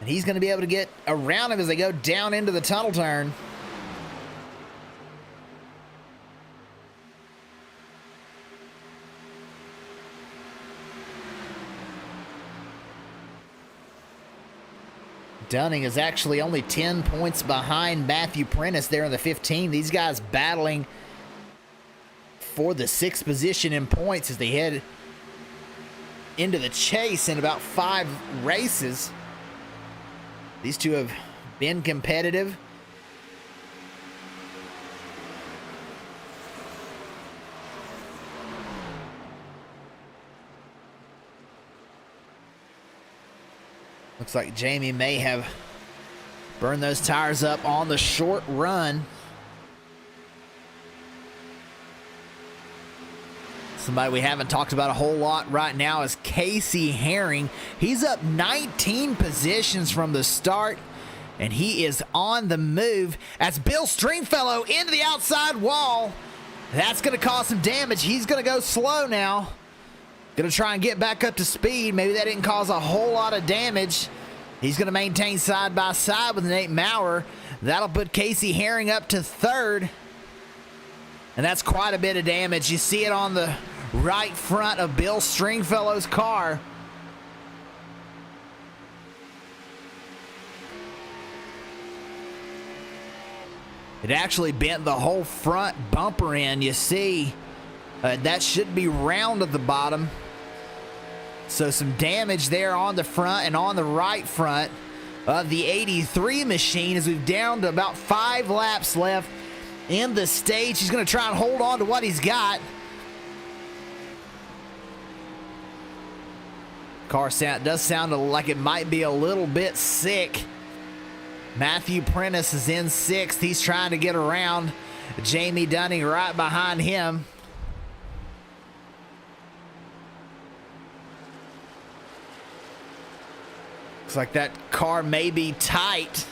And he's going to be able to get around him as they go down into the tunnel turn. Dunning is actually only 10 points behind Matthew Prentice there in the 15. These guys battling for the 6th position in points as they head into the chase in about 5 races. These two have been competitive. Looks like Jamie may have burned those tires up on the short run. Somebody we haven't talked about a whole lot right now is Casey Herring. He's up 19 positions from the start, and he is on the move as Bill Stringfellow into the outside wall. That's going to cause some damage. He's going to go slow now. Going to try and get back up to speed. Maybe that didn't cause a whole lot of damage. He's going to maintain side by side with Nate Maurer. That'll put Casey Herring up to 3rd. And that's quite a bit of damage. You see it on the right front of Bill Stringfellow's car. It actually bent the whole front bumper in. You see, that should be round at the bottom. So some damage there on the front and on the right front of the 83 machine as we've down to about 5 laps left in the stage. He's going to try and hold on to what he's got. Car does sound like it might be a little bit sick. Matthew Prentice is in 6th. He's trying to get around Jamie Dunning right behind him. Looks like that car may be tight.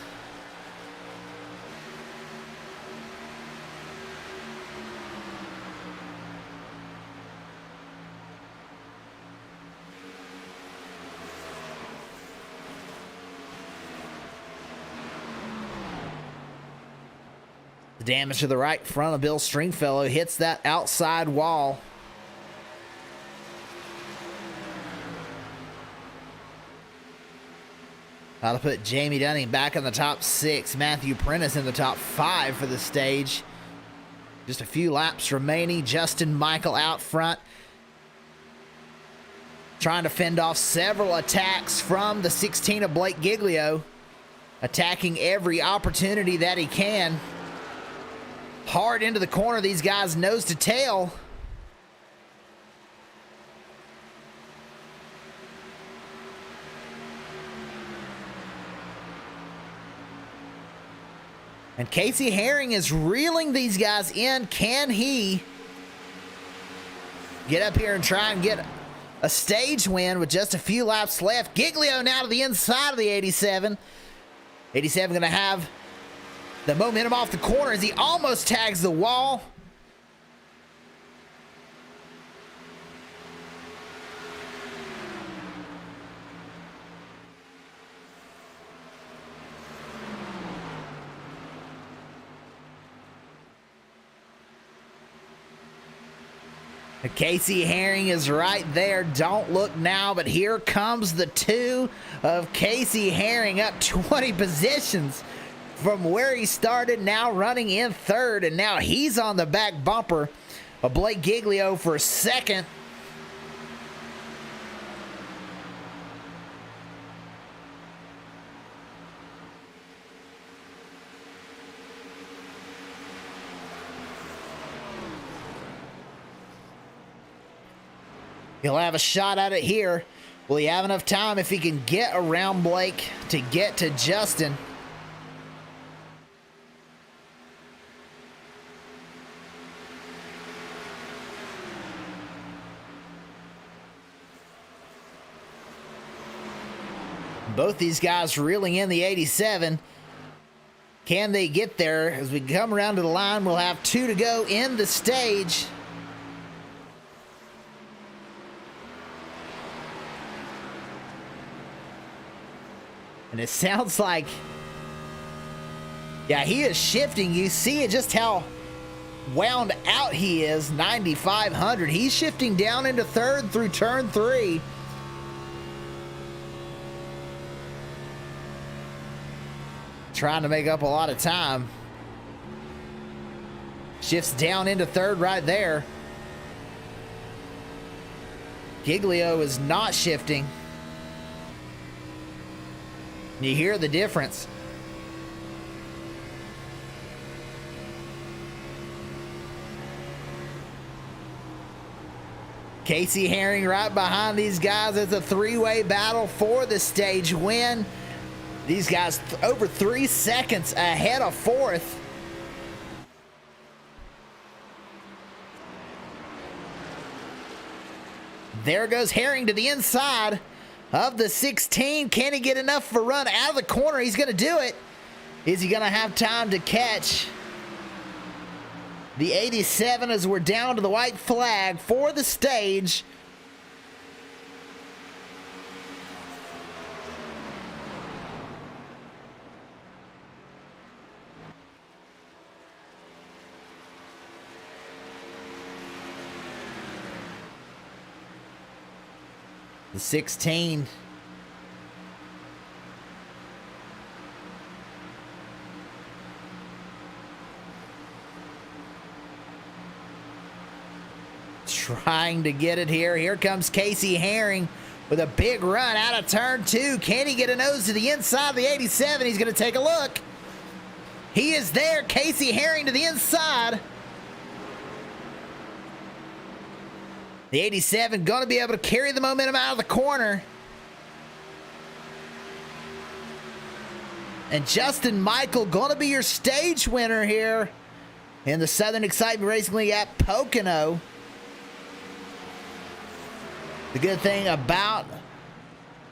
The damage to the right front of Bill Stringfellow hits that outside wall. That'll put Jamie Dunning back in the top 6. Matthew Prentice in the top 5 for the stage. Just a few laps remaining. Justin Michael out front, trying to fend off several attacks from the 16 of Blake Giglio. Attacking every opportunity that he can. Hard into the corner, these guys nose to tail. And Casey Herring is reeling these guys in. Can he get up here and try and get a stage win with just a few laps left? Giglio now to the inside of the 87. 87 going to have the momentum off the corner as he almost tags the wall. Casey Herring is right there. Don't look now, but here comes the 2 of Casey Herring up 20 positions from where he started, now running in 3rd, and now he's on the back bumper of Blake Giglio for 2nd. He'll have a shot at it here. Will he have enough time if he can get around Blake to get to Justin? Both these guys reeling in the 87. Can they get there? As we come around to the line, we'll have 2 to go in the stage. And it sounds like, yeah, he is shifting. You see just how wound out he is, 9,500. He's shifting down into 3rd through turn 3. trying to make up a lot of time. Shifts down into third right there. Giglio is not shifting. You hear the difference. Casey Herring right behind these guys. It's a three-way battle for the stage win. These guys over 3 seconds ahead of fourth. There goes Herring to the inside of the 16. Can he get enough for a run out of the corner? He's going to do it. Is he going to have time to catch the 87 as we're down to the white flag for the stage? The 16 trying to get it here. Here comes Casey Herring with a big run out of turn 2. Can he get a nose to the inside of the 87? He's going to take a look. He is there. Casey Herring to the inside. The 87 going to be able to carry the momentum out of the corner. And Justin Michael going to be your stage winner here in the Southern Excitement Racing League at Pocono. The good thing about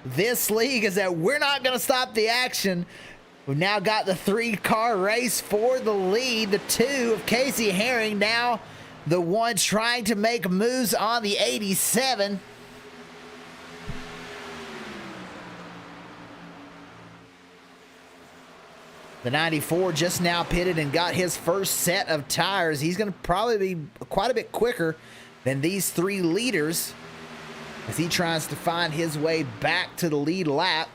this league is that we're not going to stop the action. We've now got the 3-car race for the lead. The 2 of Casey Herring, now the 1 trying to make moves on the 87. The 94 just now pitted and got his first set of tires. He's going to probably be quite a bit quicker than these 3 leaders as he tries to find his way back to the lead lap.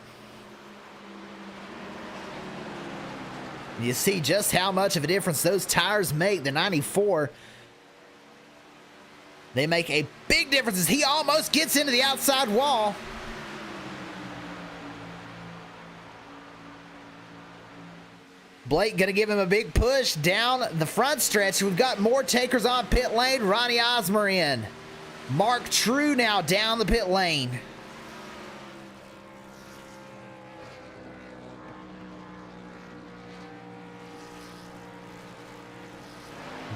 You see just how much of a difference those tires make. The 94, they make a big difference as he almost gets into the outside wall. Blake going to give him a big push down the front stretch. We've got more takers on pit lane. Ronnie Osmer in. Mark True now down the pit lane.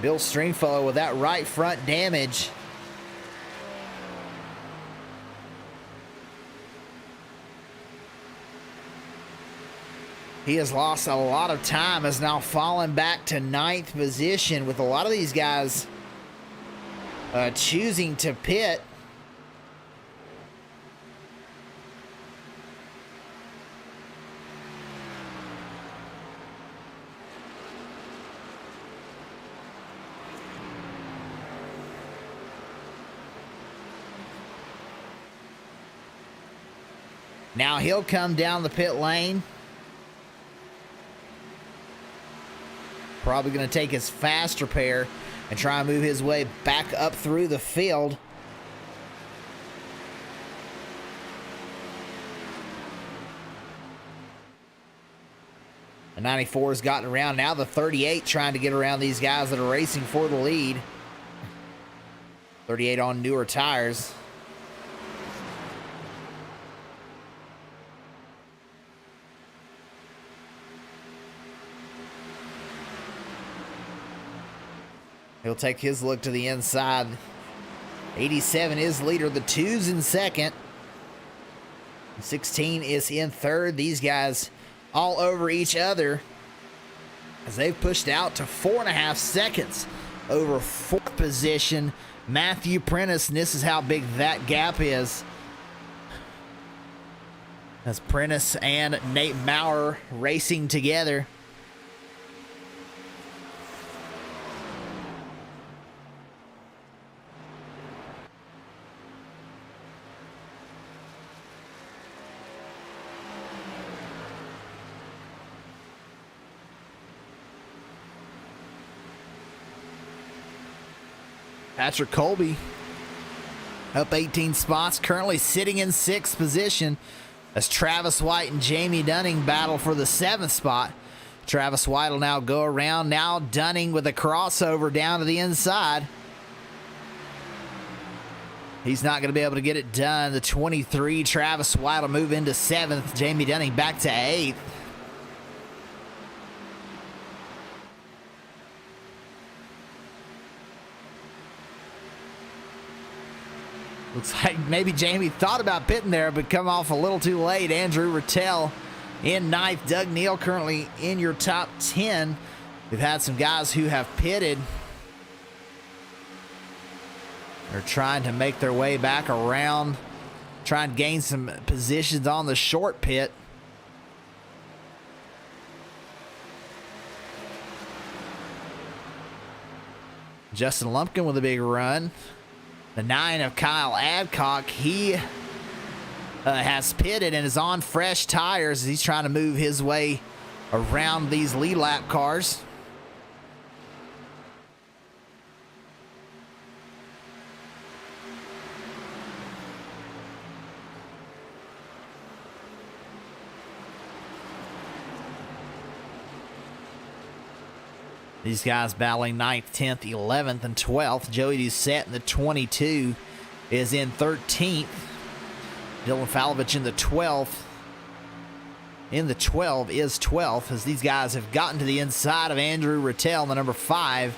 Bill Stringfellow with that right front damage. He has lost a lot of time, has now fallen back to 9th position with a lot of these guys choosing to pit. Now he'll come down the pit lane. Probably going to take his fast repair and try and move his way back up through the field. The 94 has gotten around. Now the 38 trying to get around these guys that are racing for the lead. 38 on newer tires. He'll take his look to the inside. 87 is leader. The 2's in second. 16 is in third. These guys all over each other as they've pushed out to 4.5 seconds over 4th position. Matthew Prentice, and this is how big that gap is. As Prentice and Nate Maurer racing together. Patrick Colby up 18 spots, currently sitting in 6th position as Travis White and Jamie Dunning battle for the 7th spot. Travis White will now go around. Now Dunning with a crossover down to the inside. He's not going to be able to get it done. The 23, Travis White will move into 7th. Jamie Dunning back to 8th. Looks like maybe Jamie thought about pitting there, but come off a little too late. Andrew Rattel in 9th. Doug Neal currently in your top 10. We've had some guys who have pitted. They're trying to make their way back around, try and gain some positions on the short pit. Justin Lumpkin with a big run. The 9 of Kyle Adcock, he has pitted and is on fresh tires as he's trying to move his way around these lead lap cars. These guys battling 9th, 10th, 11th, and 12th. Joey Doucette in the 22 is in 13th. Dylan Falovich in the 12th. In the 12 is 12th as these guys have gotten to the inside of Andrew Rattel, the number 5.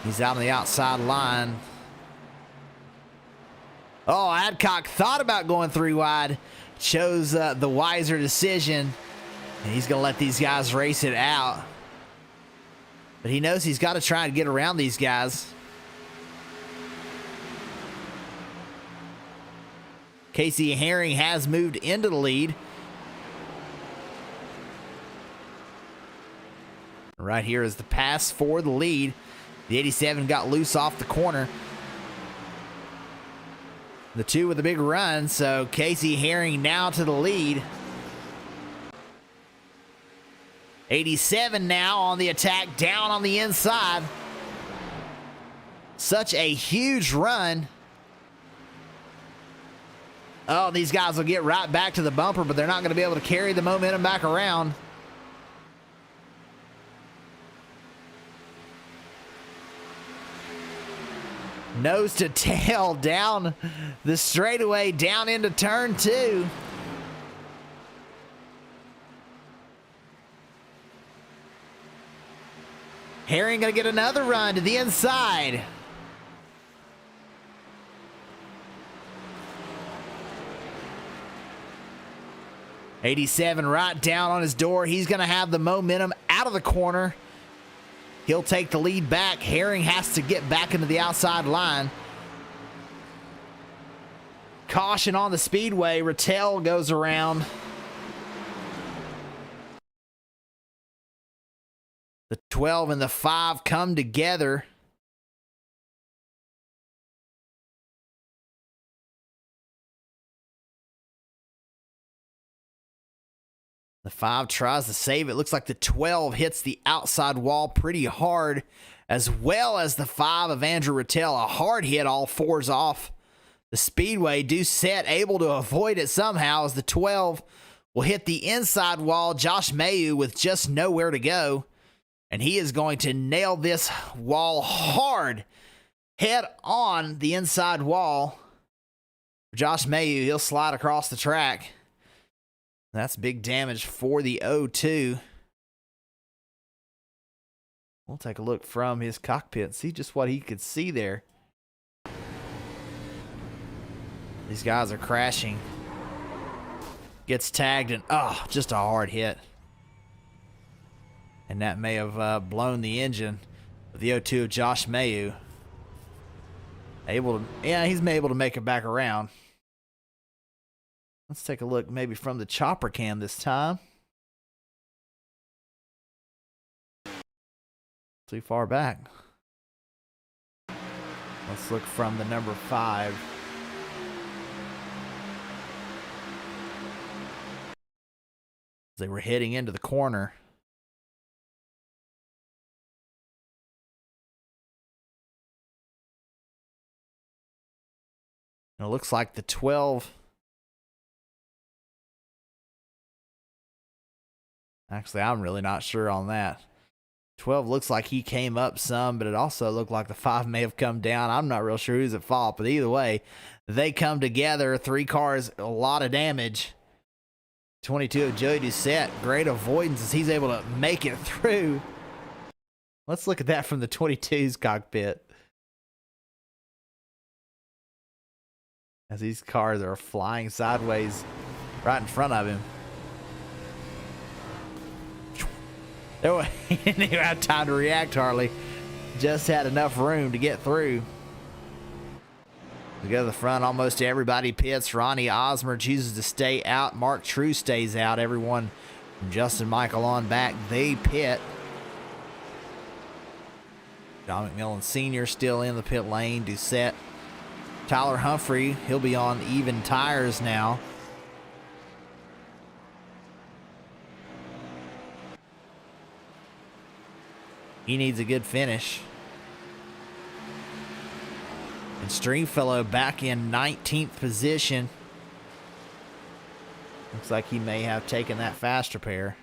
He's out on the outside line. Oh, Adcock thought about going 3 wide. Chose the wiser decision. And he's going to let these guys race it out. But he knows he's got to try and get around these guys. Casey Herring has moved into the lead. Right here is the pass for the lead. The 87 got loose off the corner. The 2 with a big run, so Casey Herring now to the lead. 87 now on the attack, down on the inside. Such a huge run. Oh, these guys will get right back to the bumper, but they're not going to be able to carry the momentum back around. Nose to tail down the straightaway, down into turn 2. Herring going to get another run to the inside. '87 right down on his door. He's going to have the momentum out of the corner. He'll take the lead back. Herring has to get back into the outside line. Caution on the speedway. Rattel goes around. The 12 and the 5 come together. The 5 tries to save it. Looks like the 12 hits the outside wall pretty hard, as well as the 5 of Andrew Rattel. A hard hit, all 4s off the speedway. Doucette able to avoid it somehow as the 12 will hit the inside wall. Josh Mayu with just nowhere to go. And he is going to nail this wall hard, head on the inside wall. Josh Mayu, he'll slide across the track. That's big damage for the 0-2. We'll take a look from his cockpit and see just what he could see there. These guys are crashing. Gets tagged and, oh, just a hard hit. And that may have blown the engine of the 0-2 of Josh Mayu. He's able to make it back around. Let's take a look maybe from the chopper cam this time. Too far back. Let's look from the number 5. They were heading into the corner. And it looks like the 12. Actually, I'm really not sure on that. 12 looks like he came up some, but it also looked like the 5 may have come down. I'm not real sure who's at fault, but either way, they come together. 3 cars, a lot of damage. 22 of Joey Doucette, great avoidance as he's able to make it through. Let's look at that from the 22's cockpit. As these cars are flying sideways right in front of him. He didn't even have time to react hardly. Just had enough room to get through. We go to the front, almost everybody pits. Ronnie Osmer chooses to stay out. Mark True stays out. Everyone from Justin Michael on back, they pit. John McMillan Sr. still in the pit lane. Doucette. Tyler Humphrey, he'll be on even tires now. He needs a good finish. And Stringfellow back in 19th position. Looks like he may have taken that fast repair.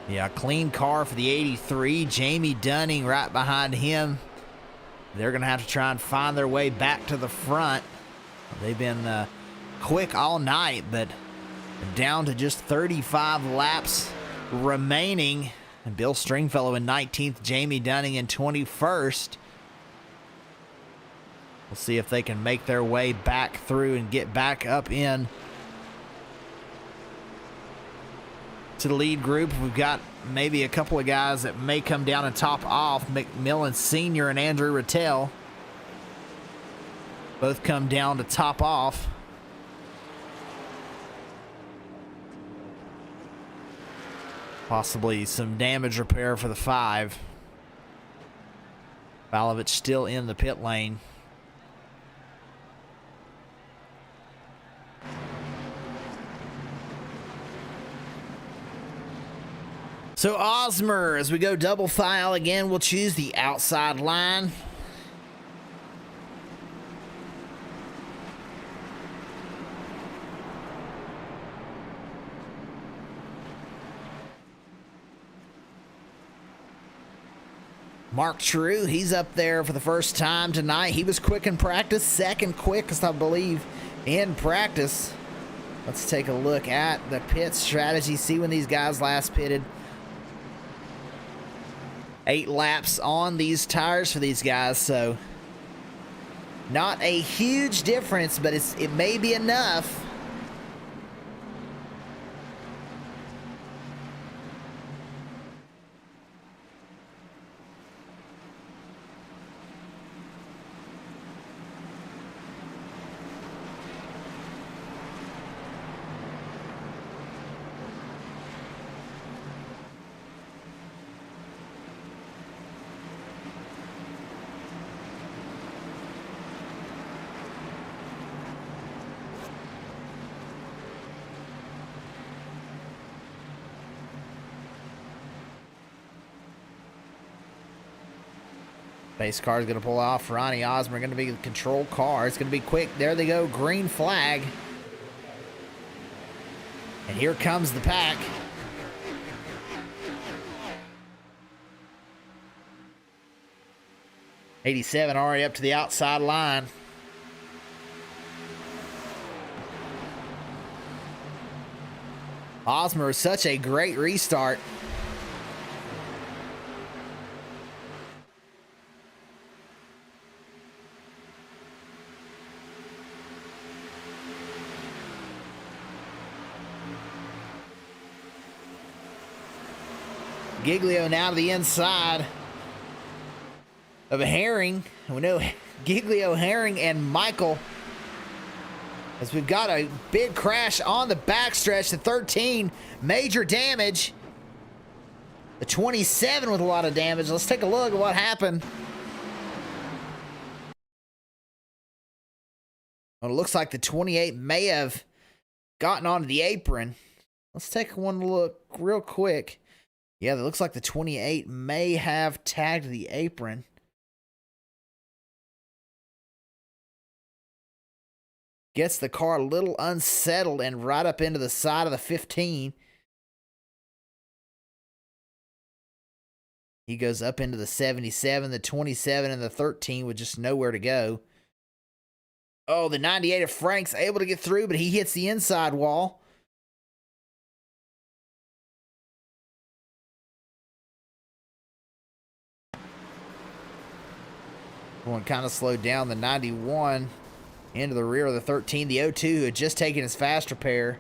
Yeah, clean car for the 83. Jamie Dunning right behind him. They're going to have to try and find their way back to the front. They've been quick all night, but down to just 35 laps remaining. And Bill Stringfellow in 19th, Jamie Dunning in 21st. We'll see if they can make their way back through and get back up in to the lead group. We've got maybe a couple of guys that may come down and top off. McMillan Sr. and Andrew Rattel both come down to top off. Possibly some damage repair for the 5. Valovich still in the pit lane. So Osmer, as we go double file again, we'll choose the outside line. Mark True, he's up there for the first time tonight. He was quick in practice, second quickest, I believe, in practice. Let's take a look at the pit strategy, see when these guys last pitted. 8 laps on these tires for these guys, so not a huge difference, but it may be enough. Base car is going to pull off. Ronnie Osmer going to be the control car. It's going to be quick. There they go. Green flag. And here comes the pack. '87 already up to the outside line. Osmer is such a great restart. Giglio now to the inside of Herring. We know Giglio, Herring, and Michael, as we've got a big crash on the backstretch. The 13, major damage. The 27 with a lot of damage. Let's take a look at what happened. Well, it looks like the 28 may have gotten onto the apron. Let's take one look real quick. Yeah, it looks like the 28 may have tagged the apron. Gets the car a little unsettled and right up into the side of the 15. He goes up into the 77, the 27, and the 13 with just nowhere to go. Oh, the 98 of Frank's able to get through, but he hits the inside wall. One kind of slowed down the 91 into the rear of the 13. The 02 had just taken his fast repair.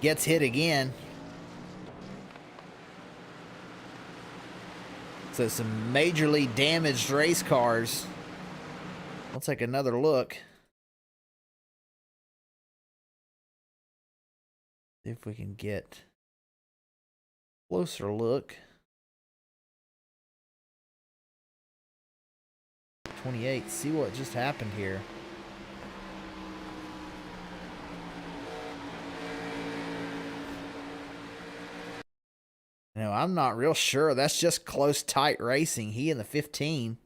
Gets hit again. So some majorly damaged race cars. We'll take another look. See if we can get a closer look. 28. See what just happened here. No, I'm not real sure. That's just close, tight racing. He in the 15.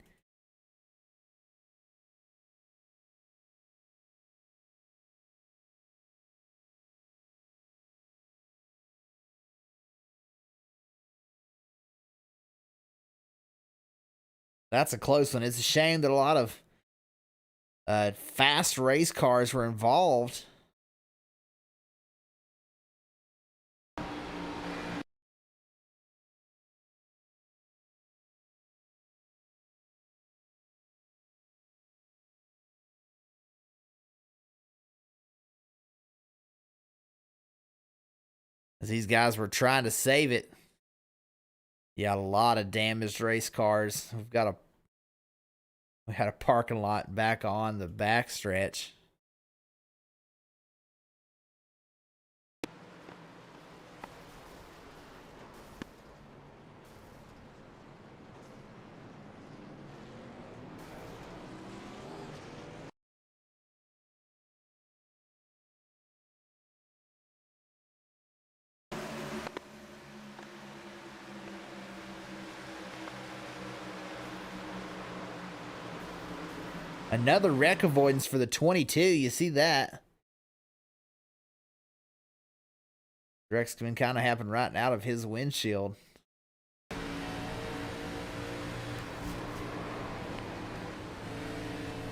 That's a close one. It's a shame that a lot of fast race cars were involved. As these guys were trying to save it. Yeah, a lot of damaged race cars. We had a parking lot back on the back stretch. Another wreck avoidance for the 22. You see that? Wreck's been kind of happening right out of his windshield.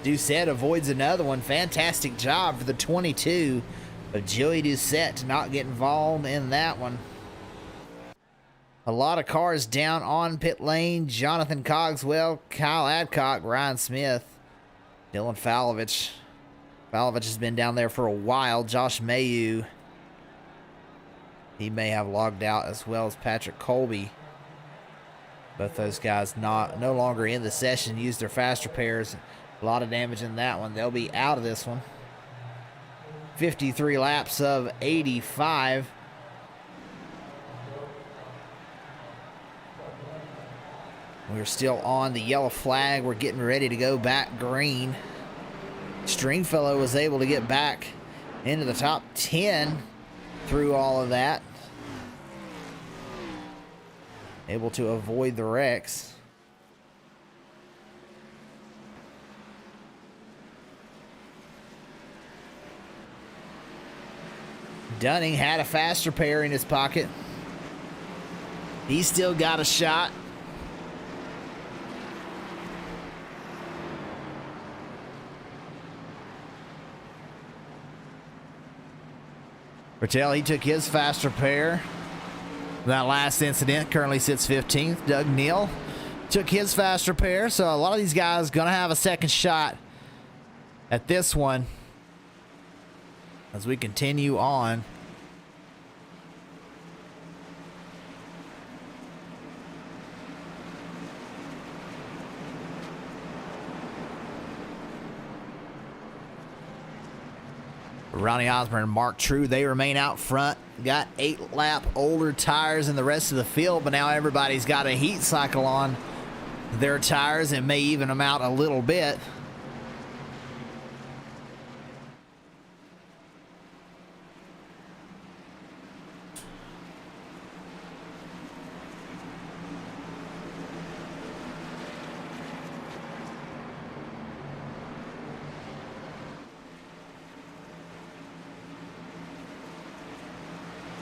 Doucette avoids another one. Fantastic job for the 22 of Joey Doucette to not get involved in that one. A lot of cars down on pit lane. Jonathan Cogswell, Kyle Adcock, Ryan Smith, Dylan Falovich. Falovich has been down there for a while. Josh Mayu, he may have logged out, as well as Patrick Colby. Both those guys no longer in the session. Used their fast repairs. A lot of damage in that one. They'll be out of this one. 53 laps of 85. We're still on the yellow flag. We're getting ready to go back green. Stringfellow was able to get back into the top 10 through all of that. Able to avoid the wrecks. Dunning had a fast repair in his pocket. He's still got a shot. Bertel, he took his fast repair. That last incident, currently sits 15th. Doug Neal took his fast repair. So a lot of these guys going to have a second shot at this one as we continue on. Ronnie Osborne and Mark True, they remain out front. Got 8-lap older tires in the rest of the field, but now everybody's got a heat cycle on their tires and may even them out a little bit.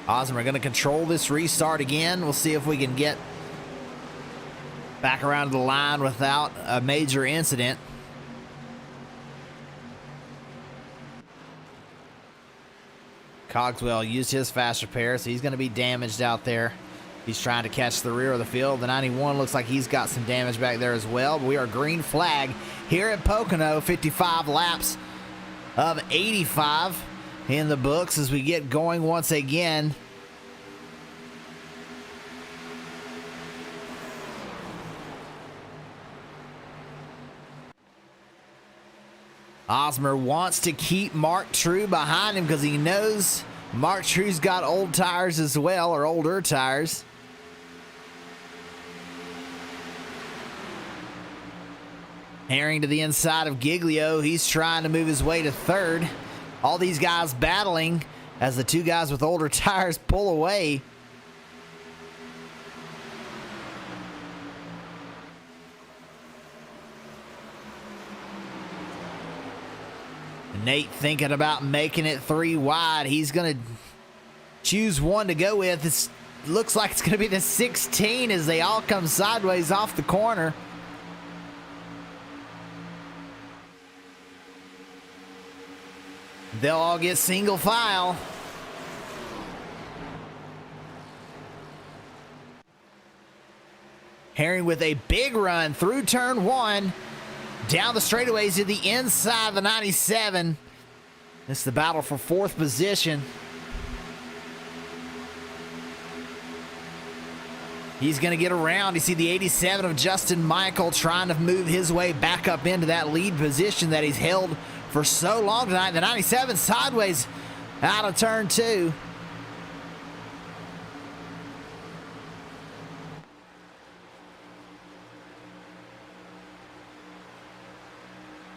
Osmer going to control this restart again. We'll see if we can get back around the line without a major incident. Cogswell used his fast repair, so he's going to be damaged out there. He's trying to catch the rear of the field. The 91 looks like he's got some damage back there as well. But we are green flag here at Pocono. 55 laps of 85 in the books as we get going once again. Osmer wants to keep Mark True behind him because he knows Mark True's got old tires as well, or older tires. Herring to the inside of Giglio. He's trying to move his way to third. All these guys battling as the two guys with older tires pull away. Nate thinking about making it 3 wide. He's going to choose one to go with. It looks like it's going to be the 16 as they all come sideways off the corner. They'll all get single file. Herring with a big run through turn 1. Down the straightaways to the inside of the 97. This is the battle for 4th position. He's going to get around. You see the 87 of Justin Michael trying to move his way back up into that lead position that he's held for so long tonight. The 97 sideways out of turn 2.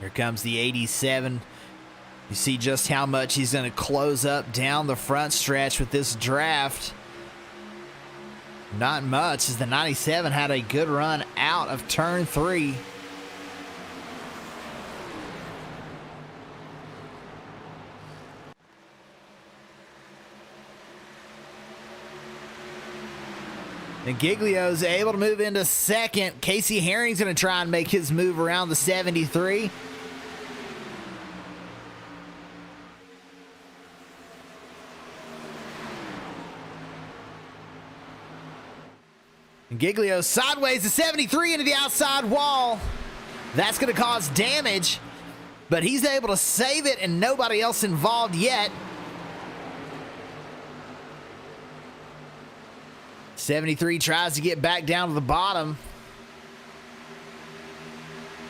Here comes the 87. You see just how much he's going to close up down the front stretch with this draft. Not much, as the 97 had a good run out of turn 3. And Giglio's able to move into second. Casey Herring's going to try and make his move around the 73. And Giglio sideways to 73 into the outside wall. That's going to cause damage, but he's able to save it and nobody else involved yet. 73 tries to get back down to the bottom.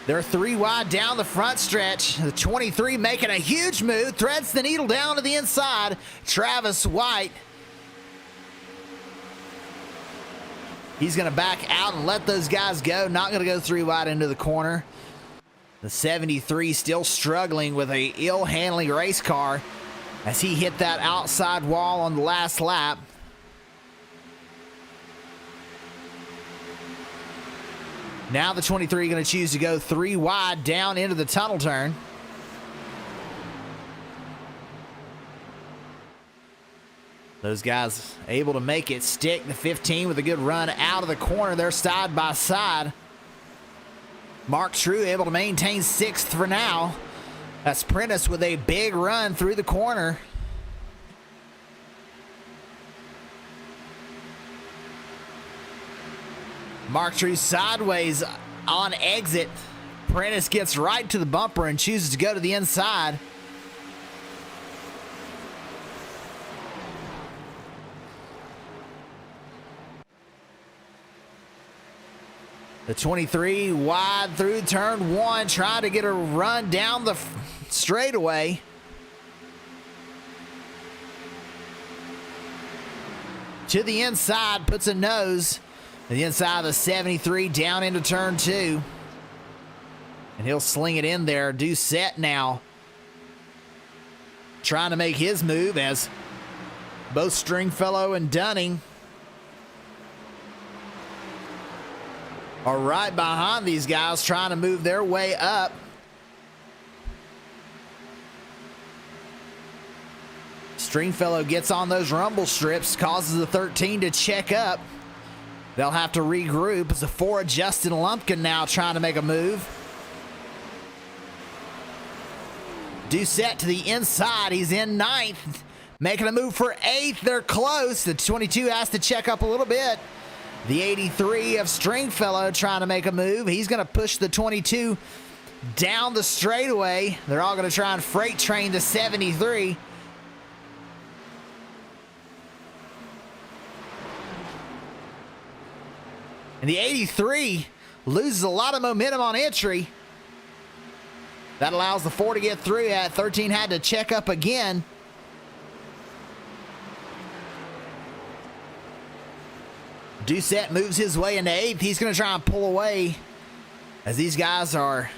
They're 3 wide down the front stretch. The 23 making a huge move, threads the needle down to the inside. Travis White. He's going to back out and let those guys go. Not going to go 3 wide into the corner. The 73 still struggling with a ill-handling race car as he hit that outside wall on the last lap. Now the 23 going to choose to go 3 wide down into the tunnel turn. Those guys able to make it stick. The 15 with a good run out of the corner. They're side by side. Mark True able to maintain 6th for now. That's Prentice with a big run through the corner. Mark True sideways on exit. Prentice gets right to the bumper and chooses to go to the inside. The 23 wide through turn 1, trying to get a run down the straightaway. To the inside, puts a nose. The inside of the 73 down into turn 2. And he'll sling it in there. Doucette now trying to make his move as both Stringfellow and Dunning are right behind these guys trying to move their way up. Stringfellow gets on those rumble strips, causes the 13 to check up. They'll have to regroup as the 4, Justin Lumpkin, now trying to make a move. Doucette to the inside. He's in 9th. Making a move for 8th. They're close. The 22 has to check up a little bit. The 83 of Stringfellow trying to make a move. He's going to push the 22 down the straightaway. They're all going to try and freight train the 73. And the 83 loses a lot of momentum on entry. That allows the 4 to get through. At 13 had to check up again. Doucette moves his way into 8th. He's going to try and pull away as these guys are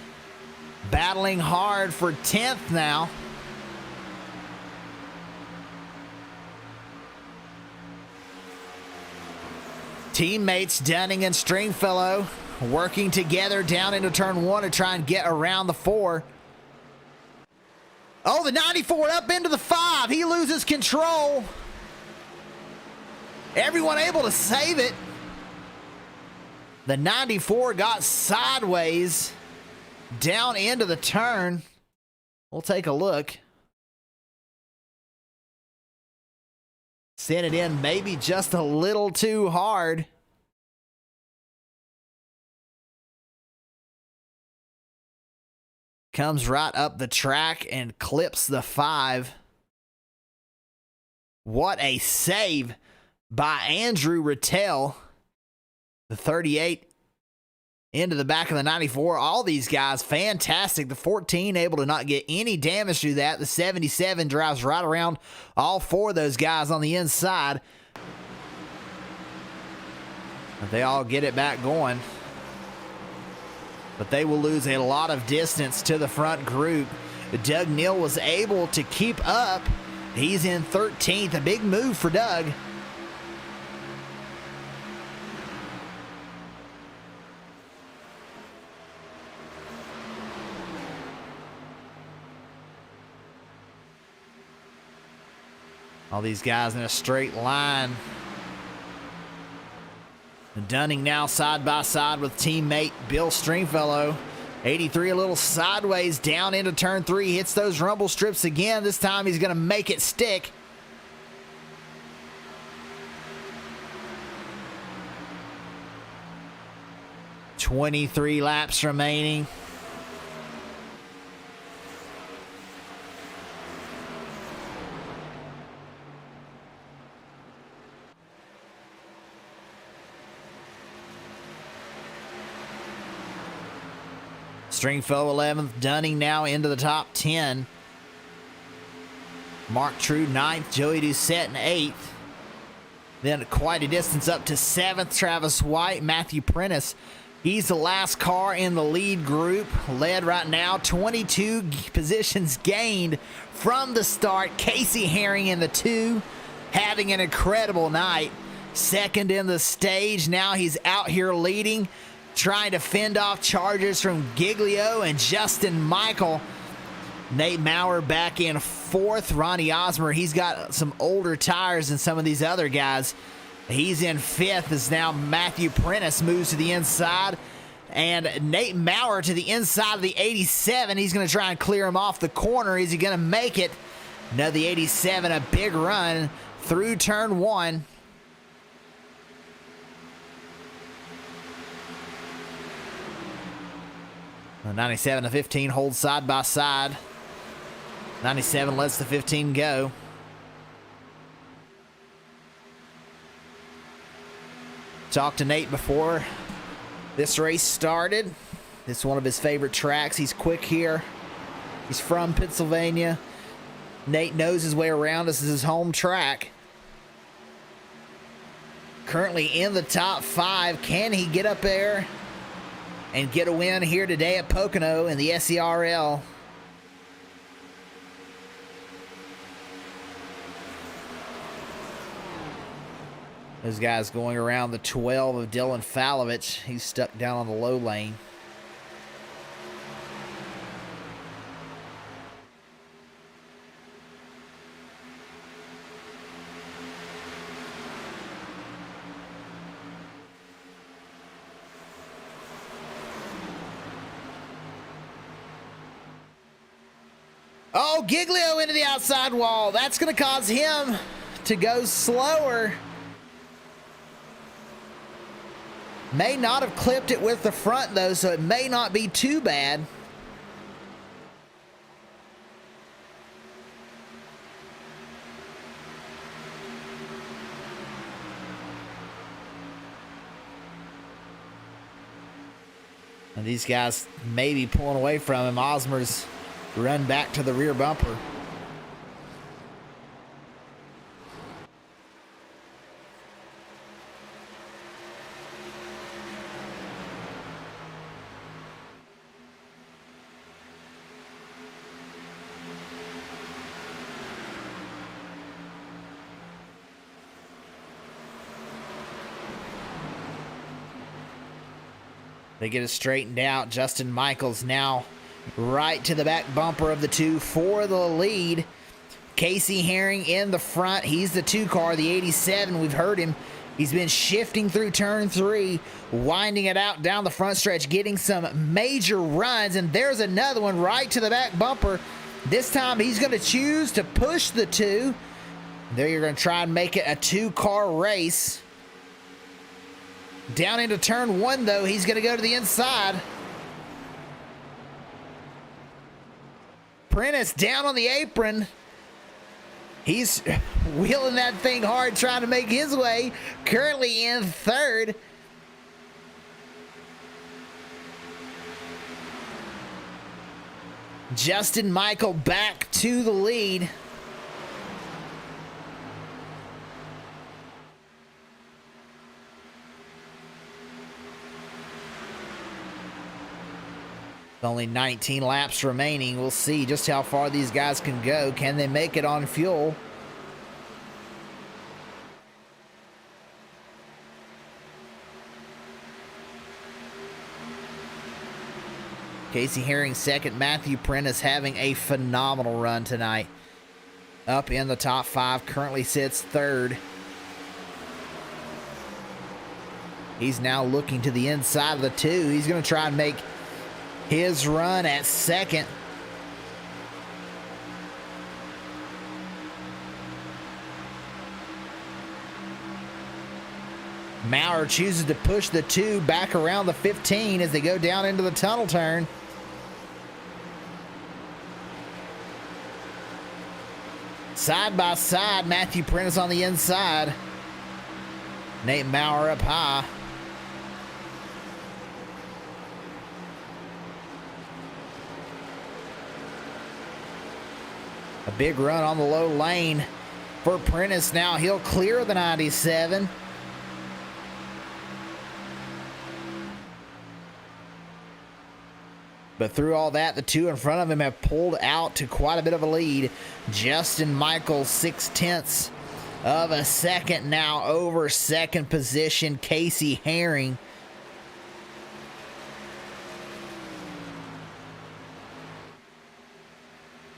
battling hard for 10th now. Teammates Dunning and Stringfellow working together down into turn 1 to try and get around the 4. Oh, the 94 up into the 5. He loses control. Everyone able to save it. The 94 got sideways down into the turn. We'll take a look. Sent it in maybe just a little too hard. Comes right up the track and clips the 5. What a save by Andrew Rattel. The 38 into the back of the 94. All these guys fantastic. The 14 able to not get any damage through that. The 77 drives right around all 4 of those guys on the inside. But they all get it back going. But they will lose a lot of distance to the front group. Doug Neal was able to keep up. He's in 13th. A big move for Doug. All these guys in a straight line. Dunning now side by side with teammate Bill Stringfellow. 83 a little sideways down into turn 3. Hits those rumble strips again. This time he's going to make it stick. "23 laps remaining. Stringfellow 11th, Dunning now into the top 10. Mark True 9th, Joey Doucette in 8th. Then quite a distance up to 7th, Travis White, Matthew Prentice. He's the last car in the lead group, led right now, 22 positions gained from the start. Casey Herring in the 2, having an incredible night. Second in the stage, now he's out here leading, trying to fend off charges from Giglio and Justin Michael. Nate Maurer back in 4th. Ronnie Osmer, he's got some older tires than some of these other guys. He's in 5th as now Matthew Prentice moves to the inside. And Nate Maurer to the inside of the 87. He's going to try and clear him off the corner. Is he going to make it? No, the 87, a big run through turn 1. The 97 to 15 hold side by side. 97 lets the 15 go. Talked to Nate before this race started. This is one of his favorite tracks. He's quick here. He's from Pennsylvania. Nate knows his way around. This is his home track. Currently in the top 5. Can he get up there and get a win here today at Pocono in the SERL? Those guys going around the 12 of Dylan Falovich. He's stuck down on the low lane. Oh, Giglio into the outside wall. That's going to cause him to go slower. May not have clipped it with the front, though, so it may not be too bad. And these guys may be pulling away from him. Osmer's run back to the rear bumper. They get it straightened out. Justin Michaels now right to the back bumper of the two for the lead. Casey Herring in the front. He's the 2 car, the 87. We've heard him. He's been shifting through turn 3, winding it out down the front stretch, getting some major runs. And there's another one right to the back bumper. This time he's going to choose to push the 2. There you're going to try and make it a 2-car race. Down into turn 1, though, he's going to go to the inside. Prentice down on the apron. He's wheeling that thing hard, trying to make his way. Currently in 3rd. Justin Michael back to the lead. Only 19 laps remaining. We'll see just how far these guys can go. Can they make it on fuel? Casey Herring second. Matthew Prentice having a phenomenal run tonight. Up in the top 5. Currently sits 3rd. He's now looking to the inside of the 2. He's going to try and make his run at 2nd. Maurer chooses to push the 2 back around the 15 as they go down into the tunnel turn. Side by side, Matthew Prentice on the inside. Nate Maurer up high. A big run on the low lane for Prentice. Now he'll clear the 97. But through all that, the 2 in front of him have pulled out to quite a bit of a lead. Justin Michaels, 0.6 of a second now over 2nd position. Casey Herring.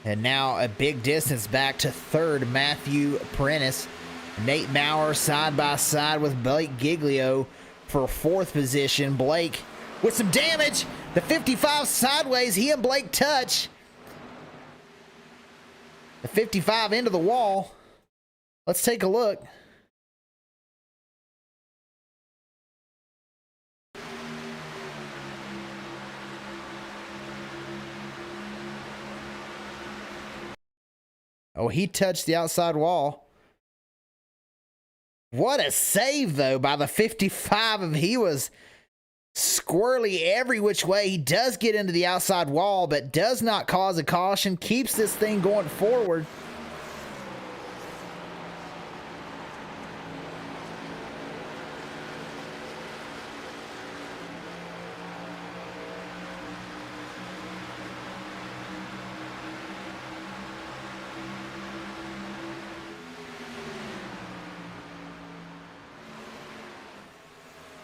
And now a big distance back to 3rd, Matthew Prentice. Nate Maurer side by side with Blake Giglio for 4th position. Blake with some damage. The 55 sideways. He and Blake touch. The 55 into the wall. Let's take a look. Oh, he touched the outside wall. What a save, though, by the 55. He was squirrely every which way. He does get into the outside wall, but does not cause a caution. Keeps this thing going forward.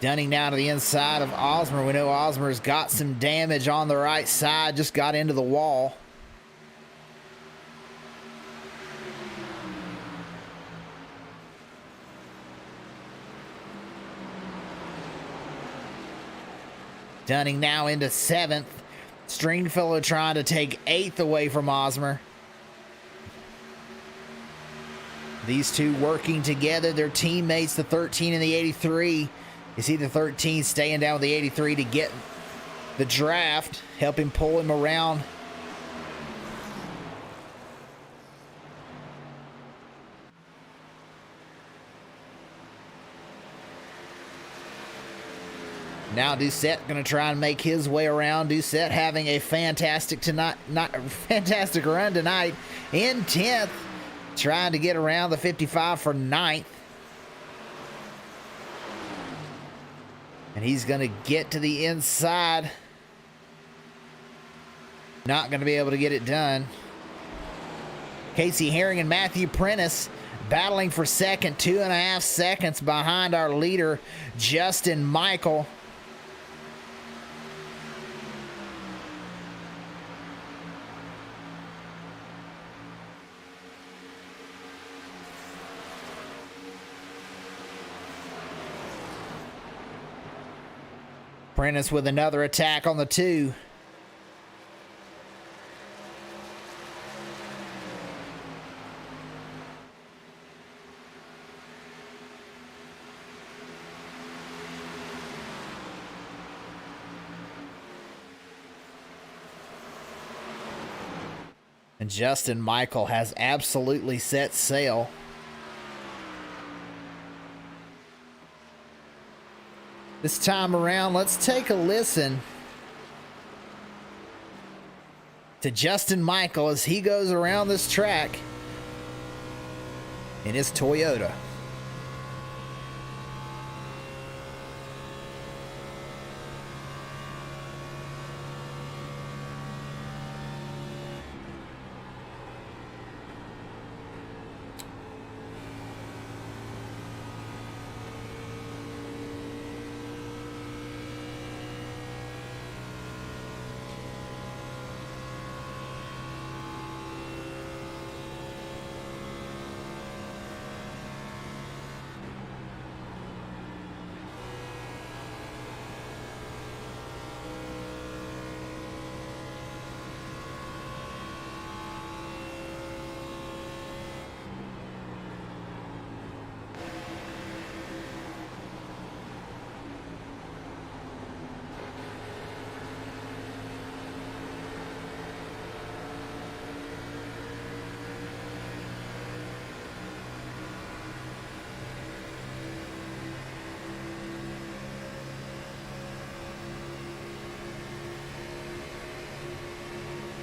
Dunning now to the inside of Osmer. We know Osmer's got some damage on the right side. Just got into the wall. Dunning now into 7th. Stringfellow trying to take 8th away from Osmer. These two working together, their teammates, the 13 and the 83. You see the 13 staying down with the 83 to get the draft, help him pull him around. Now Doucette going to try and make his way around. Doucette having a fantastic fantastic run tonight in 10th, trying to get around the 55 for 9th. And he's going to get to the inside. Not going to be able to get it done. Casey Herring and Matthew Prentice battling for second, 2.5 seconds behind our leader, Justin Michael. Prentice with another attack on the 2. And Justin Michael has absolutely set sail. This time around, let's take a listen to Justin Michael as he goes around this track in his Toyota.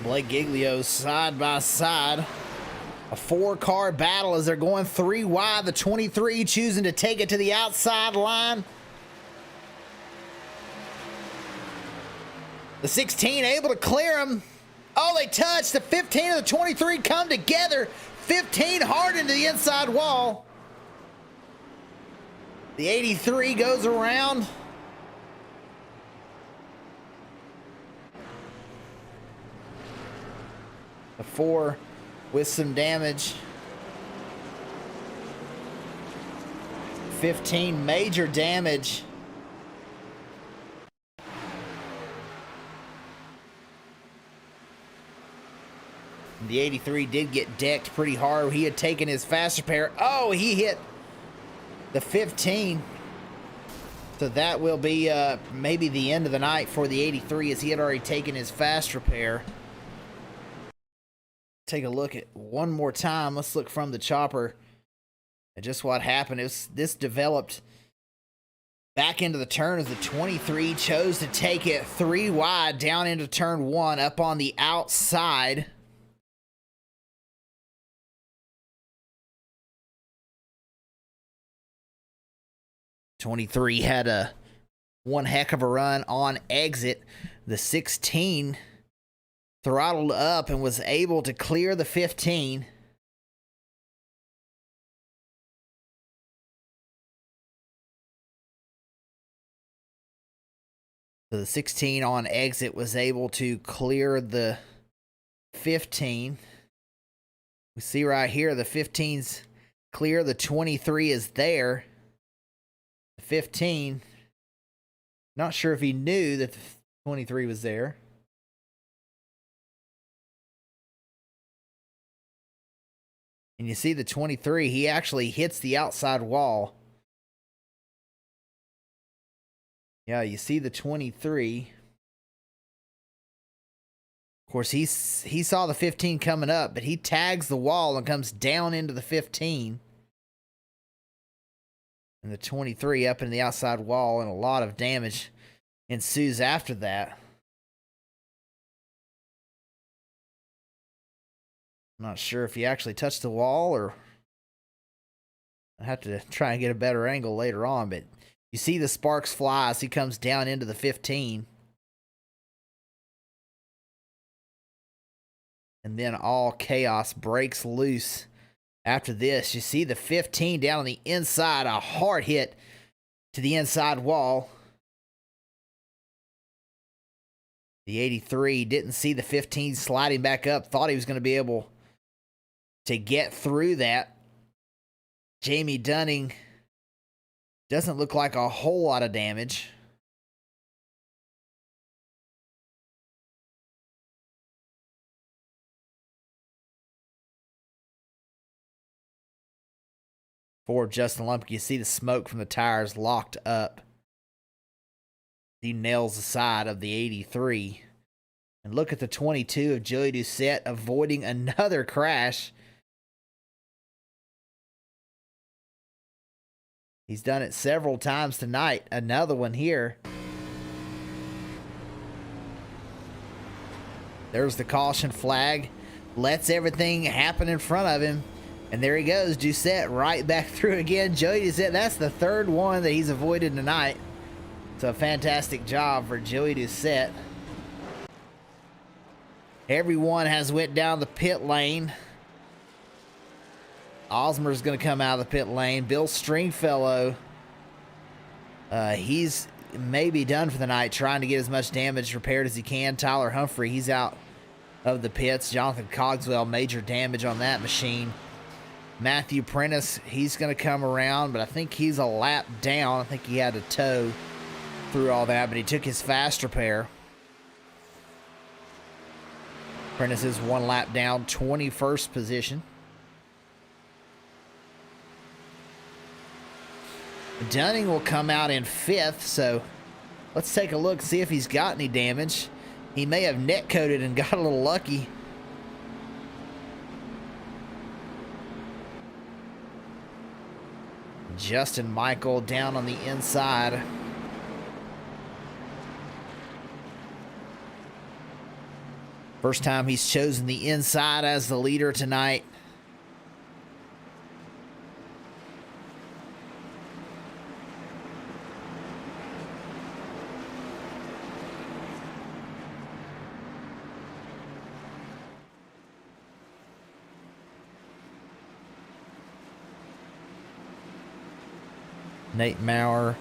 Blake Giglio side by side. A 4-car battle as they're going 3 wide. The 23 choosing to take it to the outside line. The 16 able to clear him. Oh, they touch. The 15 and the 23 come together. 15 hard into the inside wall. The 83 goes around. The 4 with some damage. 15 major damage. The 83 did get decked pretty hard. He had taken his fast repair. Oh, he hit the 15. So that will be maybe the end of the night for the 83 as he had already taken his fast repair. Take a look at one more time. Let's look from the chopper at just what happened. This developed back into the turn as the 23 chose to take it 3 wide down into turn 1 up on the outside. '23 had one heck of a run on exit. The 16 throttled up and was able to clear the 15. So the 16 on exit was able to clear the 15. We see right here the 15's clear, the 23 is there. The 15, not sure if he knew that the 23 was there. And you see the 23, he actually hits the outside wall. Yeah, you see the 23. Of course, he saw the 15 coming up, but he tags the wall and comes down into the 15. And the 23 up in the outside wall, and a lot of damage ensues after that. I'm not sure if he actually touched the wall, or I have to try and get a better angle later on, but you see the sparks fly as he comes down into the 15. And then all chaos breaks loose after this. You see the 15 down on the inside, a hard hit to the inside wall. The 83 didn't see the 15 sliding back up, thought he was going to be able to get through that. Jamie Dunning doesn't look like a whole lot of damage. For Justin Lumpkin, you see the smoke from the tires locked up. He nails the side of the 83. And look at the 22 of Joey Doucette avoiding another crash. He's done it several times tonight. Another one here. There's the caution flag. Lets everything happen in front of him. And there he goes. Doucette right back through again. Joey Doucette, that's the third one that he's avoided tonight. It's a fantastic job for Joey Doucette. Everyone has went down the pit lane. Osmer's going to come out of the pit lane. Bill Stringfellow, he's maybe done for the night, trying to get as much damage repaired as he can. Tyler Humphrey, he's out of the pits. Jonathan Cogswell, major damage on that machine. Matthew Prentice, he's going to come around, but I think he's a lap down. I think he had a tow through all that, but he took his fast repair. Prentice is one lap down, 21st position. Dunning will come out in 5th, so let's take a look, see if he's got any damage. He may have net coated and got a little lucky. Justin Michael down on the inside. First time he's chosen the inside as the leader tonight. Nate Maurer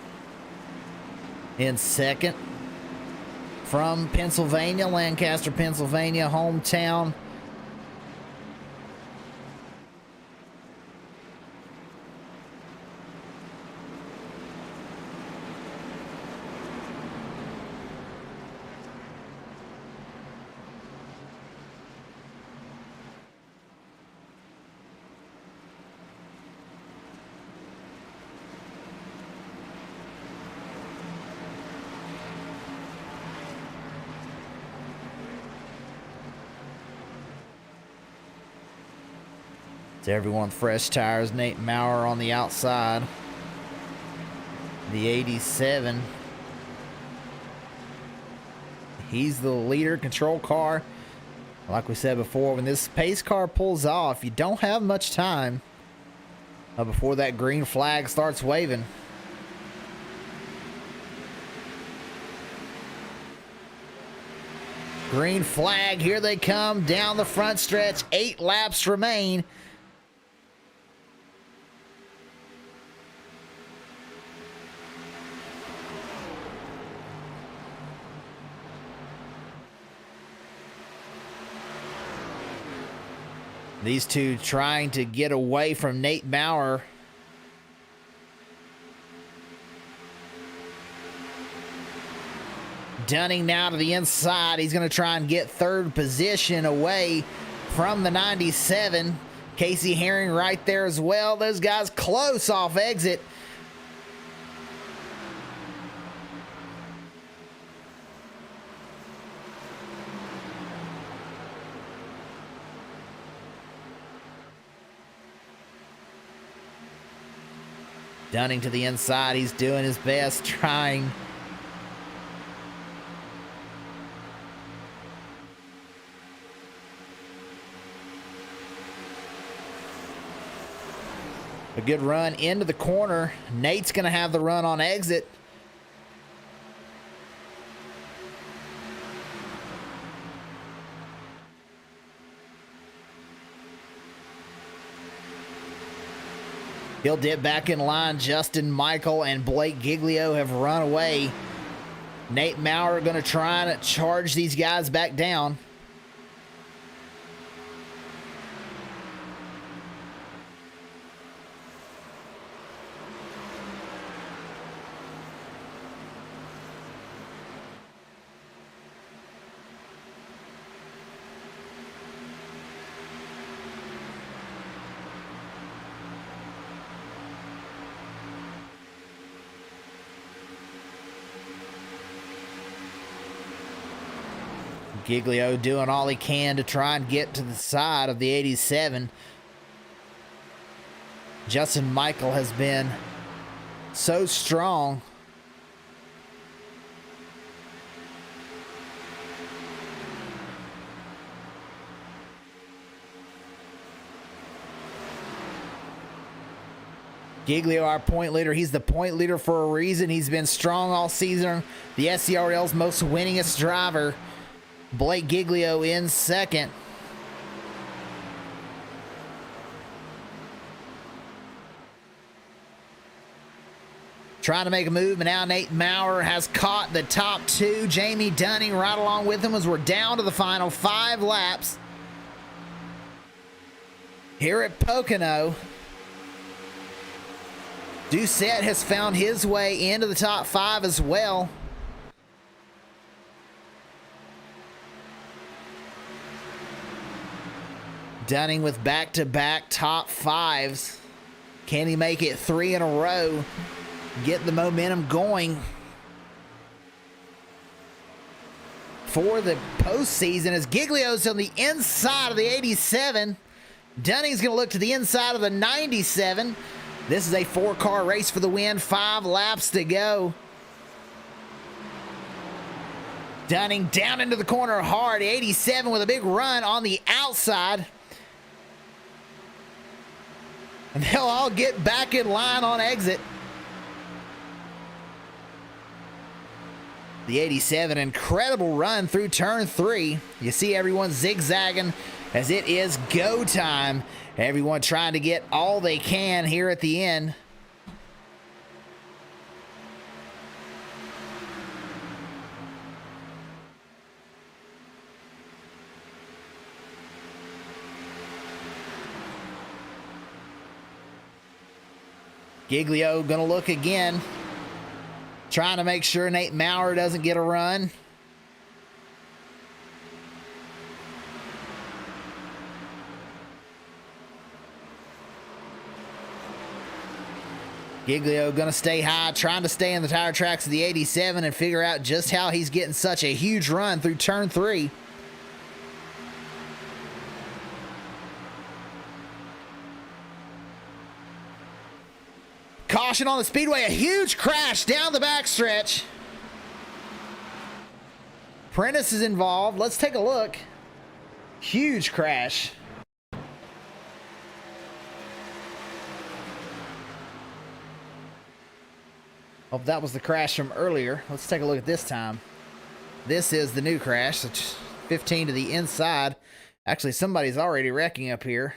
in second. From Pennsylvania, Lancaster, Pennsylvania, hometown. To everyone, fresh tires. Nate Maurer on the outside. The 87. He's the leader, control car. Like we said before, when this pace car pulls off, you don't have much time before that green flag starts waving. Green flag, here they come down the front stretch. 8 laps remain. These two trying to get away from Nate Maurer. Dunning now to the inside. He's going to try and get third position away from the 97. Casey Herring right there as well. Those guys close off exit. Dunning to the inside. He's doing his best, trying. A good run into the corner. Nate's going to have the run on exit. He'll dip back in line. Justin Michael and Blake Giglio have run away. Nate Maurer going to try and charge these guys back down. Giglio doing all he can to try and get to the side of the 87. Justin Michael has been so strong. Giglio, our point leader, he's the point leader for a reason. He's been strong all season. The SCRL's most winningest driver. Blake Giglio in second. Trying to make a move, but now Nate Maurer has caught the top two. Jamie Dunning right along with him as we're down to the final 5 laps here at Pocono. Doucette has found his way into the top 5 as well. Dunning with back-to-back top 5s. Can he make it 3 in a row? Get the momentum going for the postseason as Giglio's on the inside of the 87. Dunning's going to look to the inside of the 97. This is a 4-car race for the win. 5 laps to go. Dunning down into the corner hard. 87 with a big run on the outside. And they'll all get back in line on exit. The 87, incredible run through turn 3. You see everyone zigzagging as it is go time. Everyone trying to get all they can here at the end. Giglio gonna look again, trying to make sure Nate Maurer doesn't get a run. Giglio gonna stay high, trying to stay in the tire tracks of the 87 and figure out just how he's getting such a huge run through turn 3. Caution on the speedway, a huge crash down the backstretch. Prentice is involved. Let's take a look. Huge crash. Oh, that was the crash from earlier. Let's take a look at this time. This is the new crash. So 15 to the inside. Actually, somebody's already wrecking up here.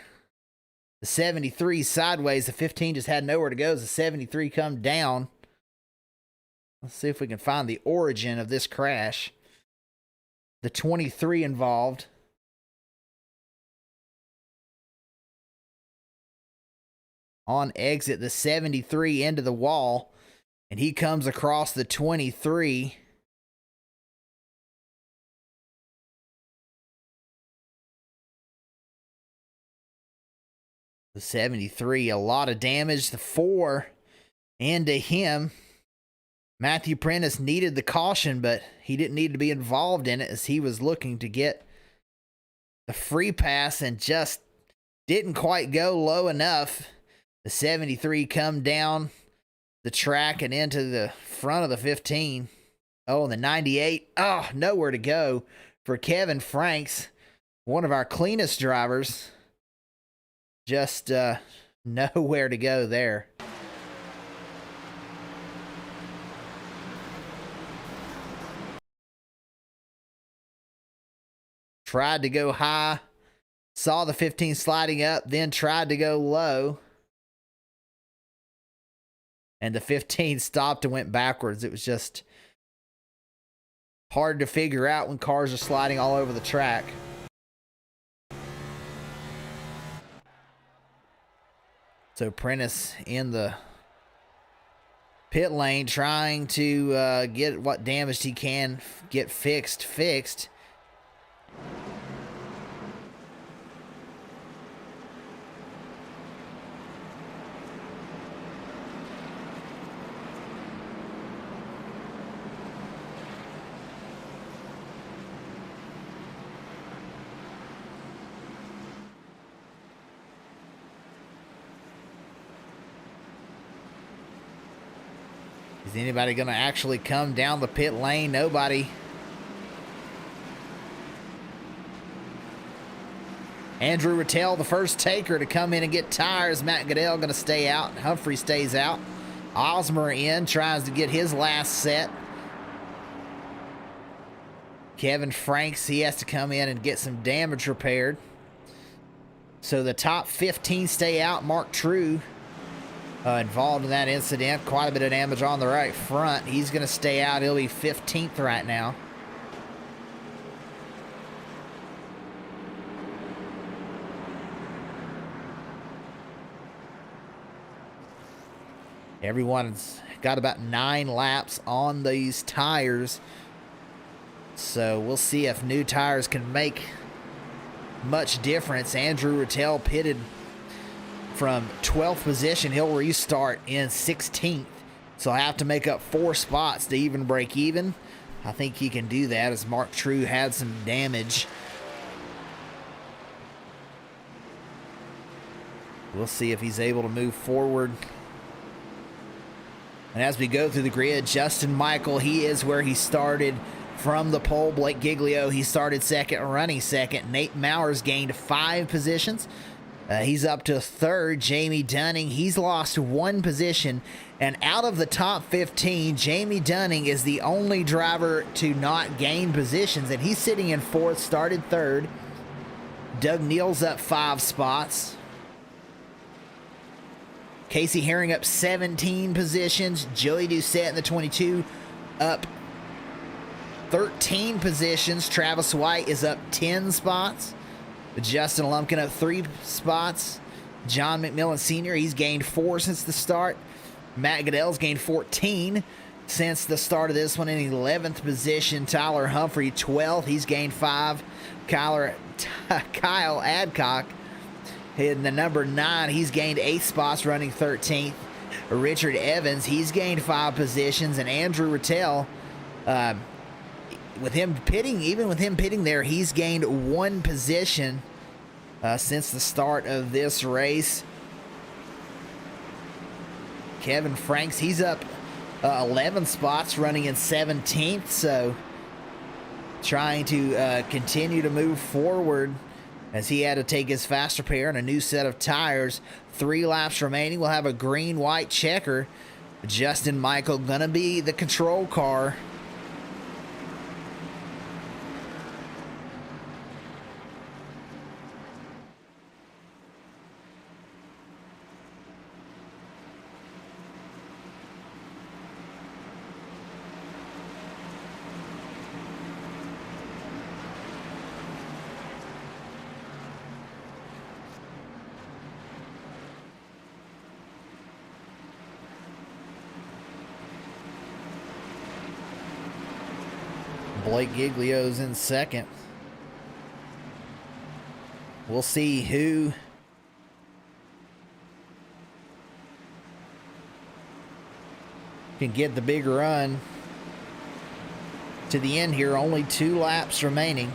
The 73 sideways. The 15 just had nowhere to go as the 73 come down. Let's see if we can find the origin of this crash. The 23 involved. On exit, the 73 into the wall. And he comes across the 23. The 73, a lot of damage. The 4 into him. Matthew Prentice needed the caution, but he didn't need to be involved in it as he was looking to get the free pass and just didn't quite go low enough. The 73 come down the track and into the front of the 15. Oh, and the 98. Oh, nowhere to go for Kevin Franks, one of our cleanest drivers. Just nowhere to go there. Tried to go high, saw the 15 sliding up, then tried to go low. And the 15 stopped and went backwards. It was just hard to figure out when cars are sliding all over the track. So Prentice in the pit lane trying to get what damage he can get fixed. Is anybody going to actually come down the pit lane? Nobody. Andrew Rattel, the first taker to come in and get tires. Matt Goodell going to stay out. Humphrey stays out. Osmer in, tries to get his last set. Kevin Franks, he has to come in and get some damage repaired. So the top 15 stay out. Mark True involved in that incident. Quite a bit of damage on the right front. He's going to stay out. He'll be 15th right now. Everyone's got about 9 laps on these tires. So we'll see if new tires can make much difference. Andrew Rattel pitted from 12th position. He'll restart in 16th. So I have to make up 4 spots to even break even. I think he can do that as Mark True had some damage. We'll see if he's able to move forward. And as we go through the grid, Justin Michael, he is where he started from the pole. Blake Giglio, he started second, running second. Nate Mowers gained 5 positions. He's up to 3rd. Jamie Dunning, he's lost 1 position. And out of the top 15, Jamie Dunning is the only driver to not gain positions. And he's sitting in 4th, started 3rd. Doug Neal's up 5 spots. Casey Herring up 17 positions. Joey Doucette in the 22 up 13 positions. Travis White is up 10 spots. Justin Lumpkin up 3 spots. John McMillan Sr., he's gained 4 since the start. Matt Goodell's gained 14 since the start of this one in 11th position. Tyler Humphrey, 12th. He's gained 5. Kyle Adcock in the number 9. He's gained 8 spots, running 13th. Richard Evans, he's gained 5 positions. And Andrew Rattel, with him pitting there, he's gained 1 position since the start of this race. Kevin Franks, he's up 11 spots, running in 17th. So trying to continue to move forward as he had to take his fast repair and a new set of tires. 3 laps remaining. We'll have a green-white checker. Justin Michael gonna be the control car. Blake Giglio's in 2nd. We'll see who can get the big run to the end here. Only 2 laps remaining.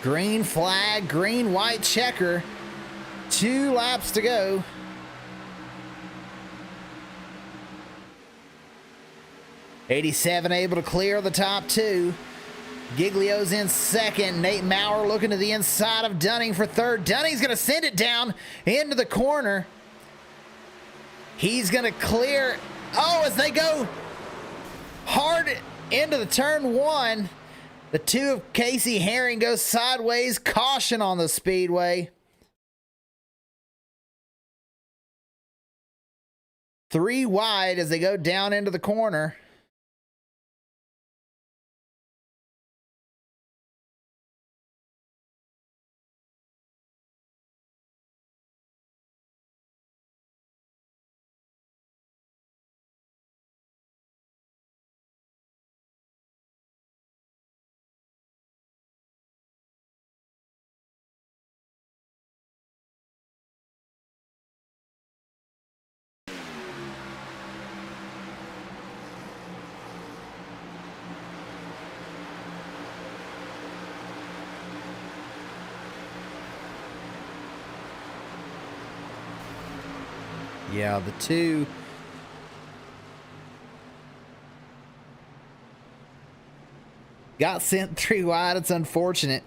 Green flag, green, white checker. 2 laps to go. '87 able to clear the top 2. Giglio's in second. Nate Maurer looking to the inside of Dunning for third. Dunning's going to send it down into the corner. He's going to clear. Oh, as they go hard into the turn 1. The 2 of Casey Herring goes sideways. Caution on the speedway. 3 wide as they go down into the corner. Yeah, the 2 got sent 3 wide. It's unfortunate.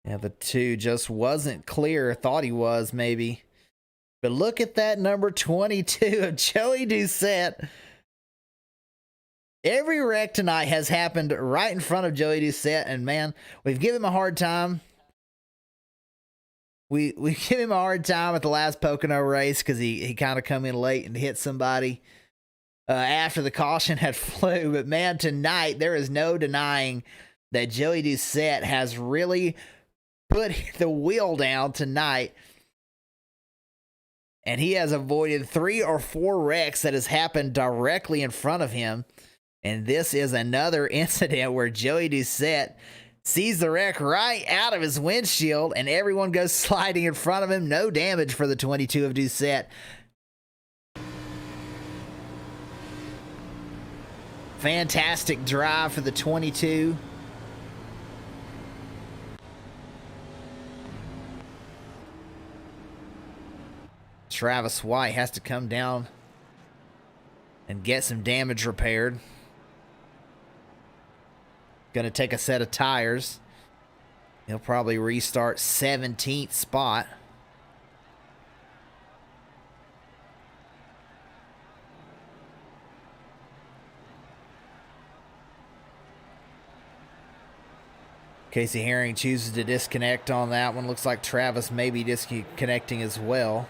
Yeah, the 2 just wasn't clear. Thought he was, maybe. But look at that number 22 of Joey Doucette. Every wreck tonight has happened right in front of Joey Doucette, and man, we've given him a hard time. We give him a hard time at the last Pocono race because he kind of come in late and hit somebody after the caution had flew. But man, tonight there is no denying that Joey Doucette has really put the wheel down tonight, and he has avoided 3 or 4 wrecks that has happened directly in front of him. And this is another incident where Joey Doucette sees the wreck right out of his windshield, and everyone goes sliding in front of him. No damage for the 22 of Doucette. Fantastic drive for the 22. Travis White has to come down and get some damage repaired. Gonna take a set of tires. He'll probably restart 17th spot. Casey Herring chooses to disconnect on that one. Looks like Travis may be disconnecting as well.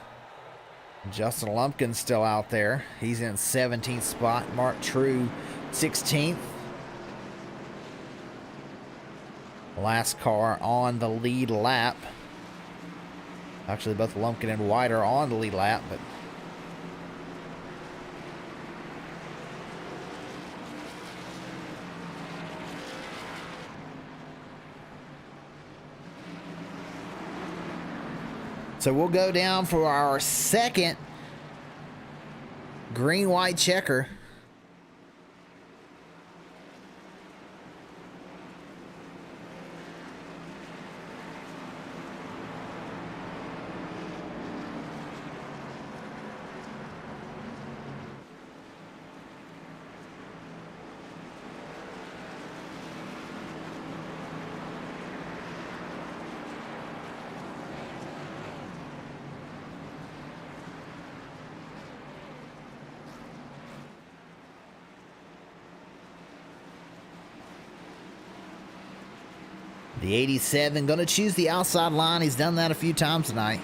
Justin Lumpkin's still out there. He's in 17th spot. Mark True, 16th. Last car on the lead lap. Actually, both Lumpkin and White are on the lead lap, but so we'll go down for our second green-white checker. The 87 going to choose the outside line. He's done that a few times tonight.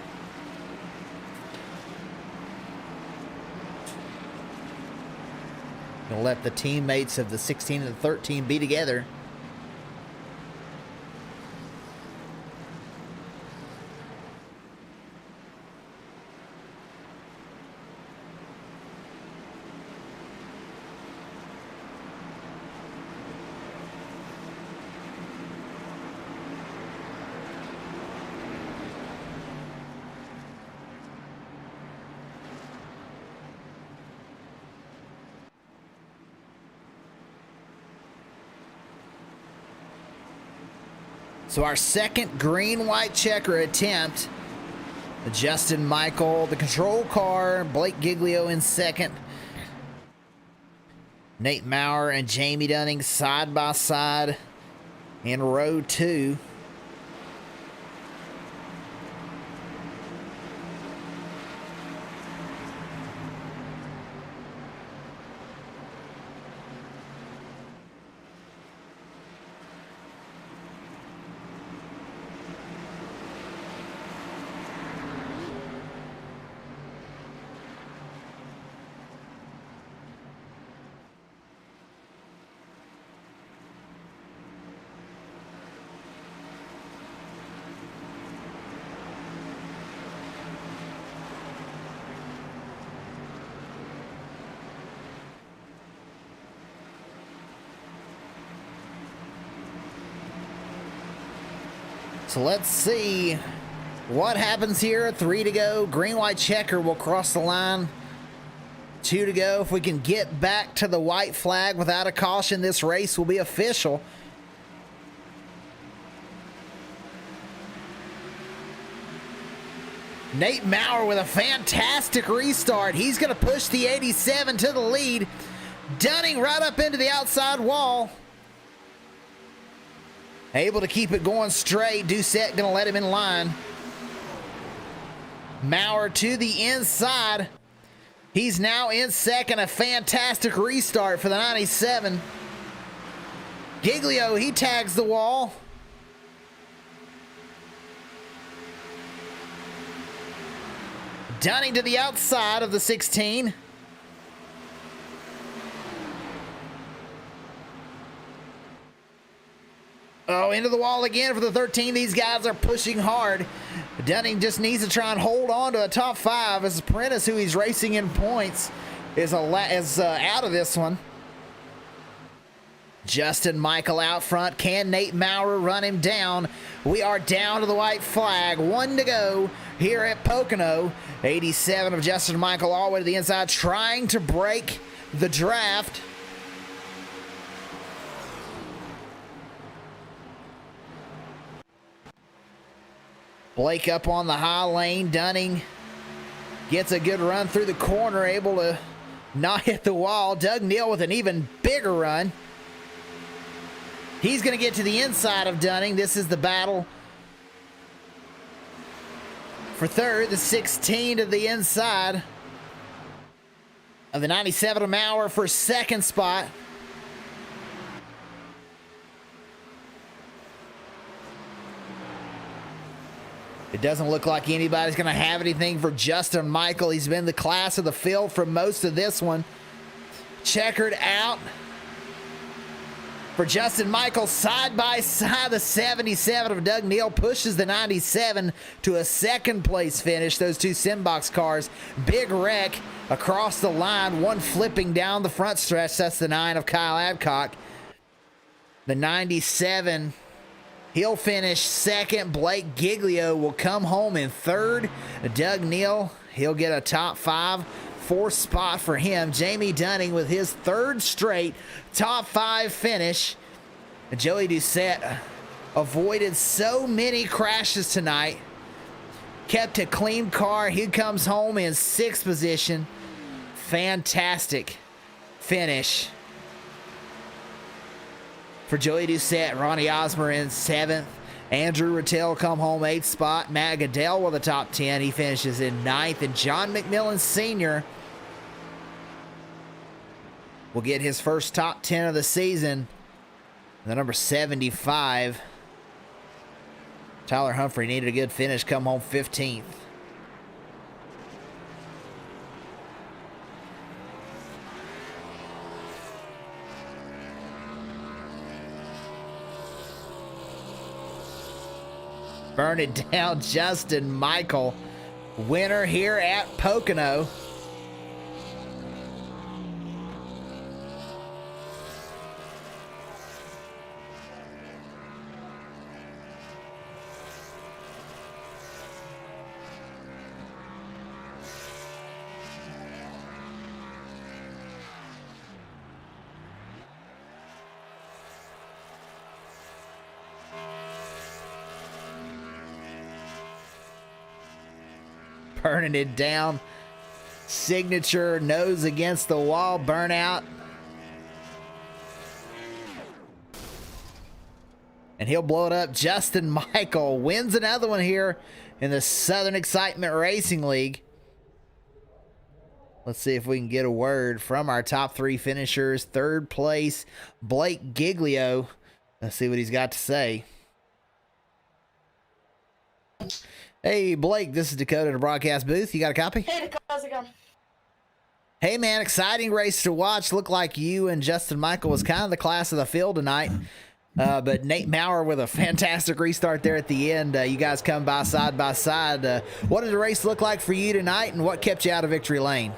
Going to let the teammates of the 16 and the 13 be together. So our second green-white checker attempt. Justin Michael, the control car. Blake Giglio in second. Nate Maurer and Jamie Dunning side by side in row 2. So let's see what happens here. 3 to go. Green-white checker will cross the line. 2 to go. If we can get back to the white flag without a caution, this race will be official. Nate Maurer with a fantastic restart. He's going to push the 87 to the lead. Dunning right up into the outside wall. Able to keep it going straight. Doucette going to let him in line. Maurer to the inside. He's now in second. A fantastic restart for the 97. Giglio, he tags the wall. Dunning to the outside of the 16. Oh, into the wall again for the 13. These guys are pushing hard. Dunning just needs to try and hold on to a top 5 as Prentice, who he's racing in points, is out of this one. Justin Michael out front. Can Nate Maurer run him down? We are down to the white flag. 1 to go here at Pocono. 87 of Justin Michael all the way to the inside, trying to break the draft. Blake up on the high lane. Dunning gets a good run through the corner, able to not hit the wall. Doug Neal with an even bigger run. He's going to get to the inside of Dunning. This is the battle for third. The 16 to the inside of the 97 of Maurer for second spot. It doesn't look like anybody's going to have anything for Justin Michael. He's been the class of the field for most of this one. Checkered out for Justin Michael. Side by side, the 77 of Doug Neal pushes the 97 to a second place finish. Those two Simbox cars. Big wreck across the line. One flipping down the front stretch. That's the 9 of Kyle Adcock. The 97... he'll finish second. Blake Giglio will come home in third. Doug Neal, he'll get a top 5. Fourth spot for him. Jamie Dunning with his third straight top 5 finish. Joey Doucette avoided so many crashes tonight. Kept a clean car. He comes home in 6th position. Fantastic finish for Joey Doucette. Ronnie Osmer in 7th. Andrew Rattel come home 8th spot. Matt Goodell with a top 10. He finishes in 9th. And John McMillan Sr. will get his first top 10 of the season. The number 75 Tyler Humphrey needed a good finish, come home 15th. Burn it down, Justin Michael, winner here at Pocono. Burning it down. Signature nose against the wall burnout. And he'll blow it up. Justin Michael wins another one here in the Southern Excitement Racing League. Let's see if we can get a word from our top three finishers. Third place, Blake Giglio. Let's see what he's got to say. Hey, Blake, this is Dakota in the broadcast booth. You got a copy? Hey, Dakota, how's it going? Hey, man, exciting race to watch. Looked like you and Justin Michael was kind of the class of the field tonight. But Nate Maurer with a fantastic restart there at the end. You guys come by side by side. What did the race look like for you tonight, and what kept you out of victory lane?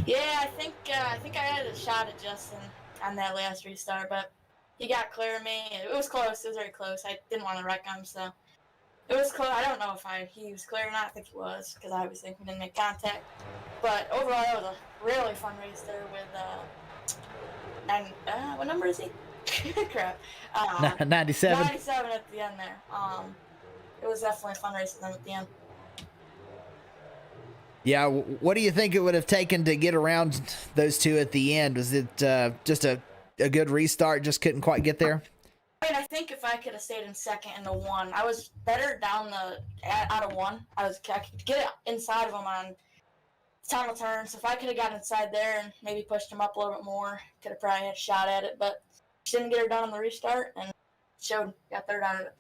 Yeah, I think I had a shot at Justin on that last restart, but he got clear of me. It was close. It was very close. I didn't want to wreck him, so it was close. I don't know if he was clear or not. I think he was, because I obviously didn't make contact. But overall, it was a really fun race there with and what number is he? Crap. 97. 97 at the end there. It was definitely a fun race with them at the end. Yeah, what do you think it would have taken to get around those two at the end? Was it just a good restart, just couldn't quite get there? I mean, I think if I could have stayed in second in the one, I was better down out of one. I could get inside of him on tunnel turn. So if I could have got inside there and maybe pushed him up a little bit more, could have probably had a shot at it. But just didn't get her done on the restart and got third out of it.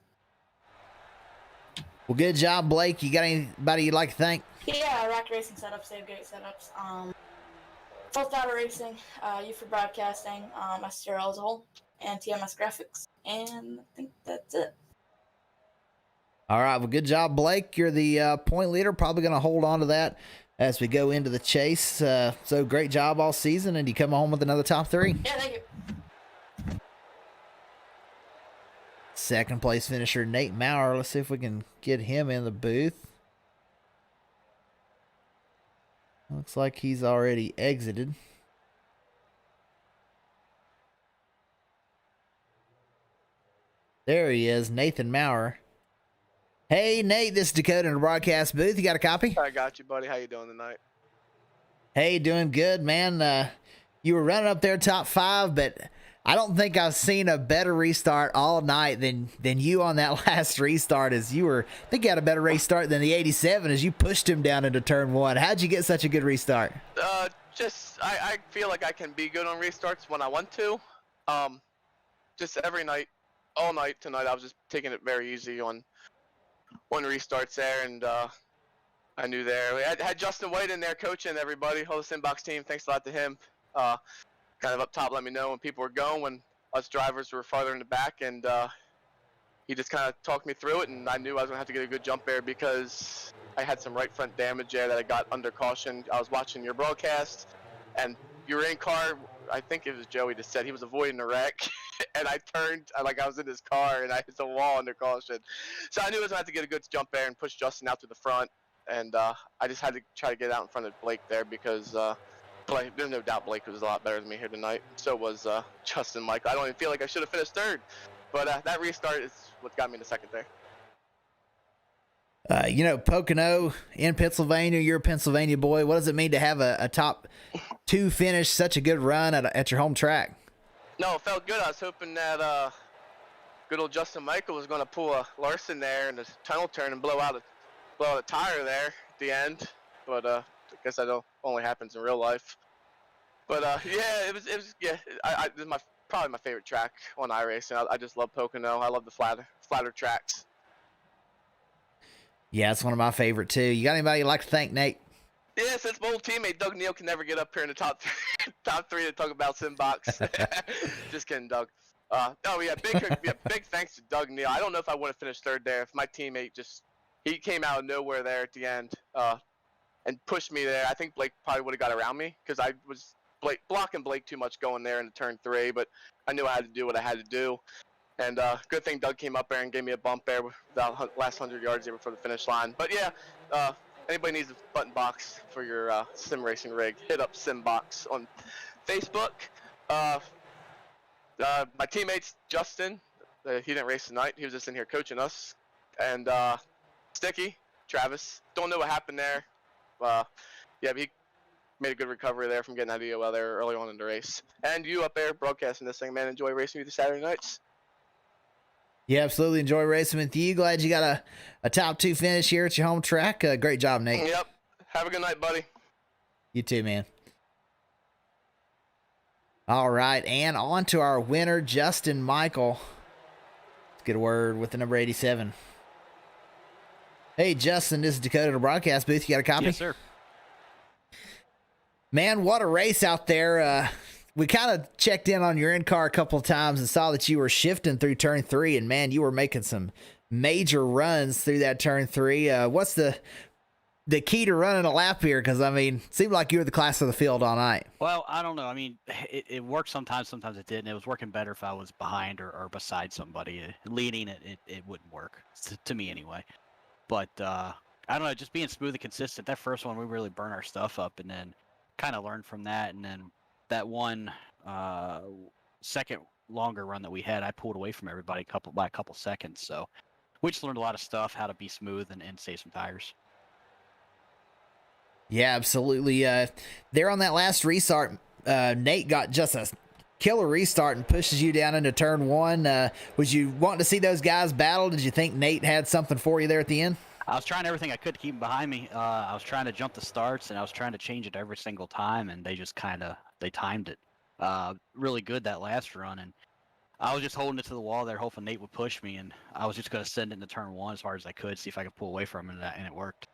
Well, good job, Blake. You got anybody you'd like to thank? Yeah, Rock Racing Setups. They have great setups. Full Throttle Racing, you for broadcasting, STRL as a whole, and TMS Graphics. And I think that's it. All right. Well, good job, Blake. You're the point leader. Probably going to hold on to that as we go into the chase. So great job all season, and you come home with another top three. Yeah, thank you. Second place finisher, Nate Maurer. Let's see if we can get him in the booth. Looks like he's already exited. There he is, Nathan Maurer. Hey, Nate, this is Dakota in the broadcast booth. You got a copy? I got you, buddy. How you doing tonight? Hey, doing good, man. You were running up there top five, but I don't think I've seen a better restart all night than you on that last restart. As you were, I think you had a better race start than the 87 as you pushed him down into turn one. How'd you get such a good restart? I feel like I can be good on restarts when I want to. Just every night, all night tonight, I was just taking it very easy on restarts there, and I knew there. We had Justin White in there coaching everybody, whole Inbox team. Thanks a lot to him. Kind of up top, let me know when people were going, when us drivers were farther in the back, and he just kind of talked me through it, and I knew I was going to have to get a good jump there because I had some right front damage there that I got under caution. I was watching your broadcast, and your in car, I think it was Joey just said he was avoiding a wreck, and I turned like I was in his ar, and I hit the wall under caution. So I knew I was going to have to get a good jump there and push Justin out to the front, and I just had to try to get out in front of Blake there because there's no doubt Blake was a lot better than me here tonight. So was Justin Michael. I don't even feel like I should have finished third, but that restart is what got me to second there. Pocono in Pennsylvania, you're a Pennsylvania boy. What does it mean to have a top two finish, such a good run at your home track? No, it felt good. I was hoping that good old Justin Michael was going to pull a Larson there in the tunnel turn and blow out a tire there at the end, but I guess that only happens in real life. But yeah, it was yeah. This is probably my favorite track on iRacing. I just love Pocono. I love the flatter tracks. Yeah, it's one of my favorite too. You got anybody you'd like to thank, Nate? Yeah, since my old teammate Doug Neal can never get up here in the top top three to talk about Simbox. Just kidding, Doug. Oh yeah, big thanks to Doug Neal. I don't know if I would have finished third there if my teammate he came out of nowhere there at the end and pushed me there. I think Blake probably would have got around me because I was blocking Blake too much going there into turn 3, but I knew I had to do what I had to do. And good thing Doug came up there and gave me a bump there with the last 100 yards there before the finish line. But yeah, anybody needs a button box for your sim racing rig, hit up Simbox on Facebook. My teammates, Justin, he didn't race tonight. He was just in here coaching us. And Sticky, Travis, don't know what happened there. Yeah, he made a good recovery there from getting out of EOL there early on in the race. And you up there broadcasting this thing, man. Enjoy racing with you Saturday nights. Yeah, absolutely. Enjoy racing with you. Glad you got a top 2 finish here at your home track. Great job, Nate. Yep. Have a good night, buddy. You too, man. All right, and on to our winner, Justin Michael. Let's get a word with the number 87. Hey, Justin, this is Dakota, the broadcast booth. You got a copy? Yes, sir. Man, what a race out there. We kind of checked in on your in-car a couple of times and saw that you were shifting through turn 3, and man, you were making some major runs through that turn 3. What's the key to running a lap here? Because, I mean, it seemed like you were the class of the field all night. Well, I don't know. I mean, it worked sometimes it didn't. It was working better if I was behind or beside somebody. Leading it wouldn't work, to me anyway. But, I don't know, just being smooth and consistent. That first one, we really burned our stuff up and then kind of learned from that. And then that one second longer run that we had, I pulled away from everybody by a couple seconds. So we just learned a lot of stuff, how to be smooth and save some tires. Yeah, absolutely. There on that last restart, Nate got just a killer restart and pushes you down into turn 1. Was you wanting to see those guys battle? Did you think Nate had something for you there at the end? I was trying everything I could to keep them behind me. I was trying to jump the starts, and I was trying to change it every single time, and they just they timed it really good that last run. And I was just holding it to the wall there, hoping Nate would push me, and I was just going to send it into turn 1 as hard as I could, see if I could pull away from it, and it worked.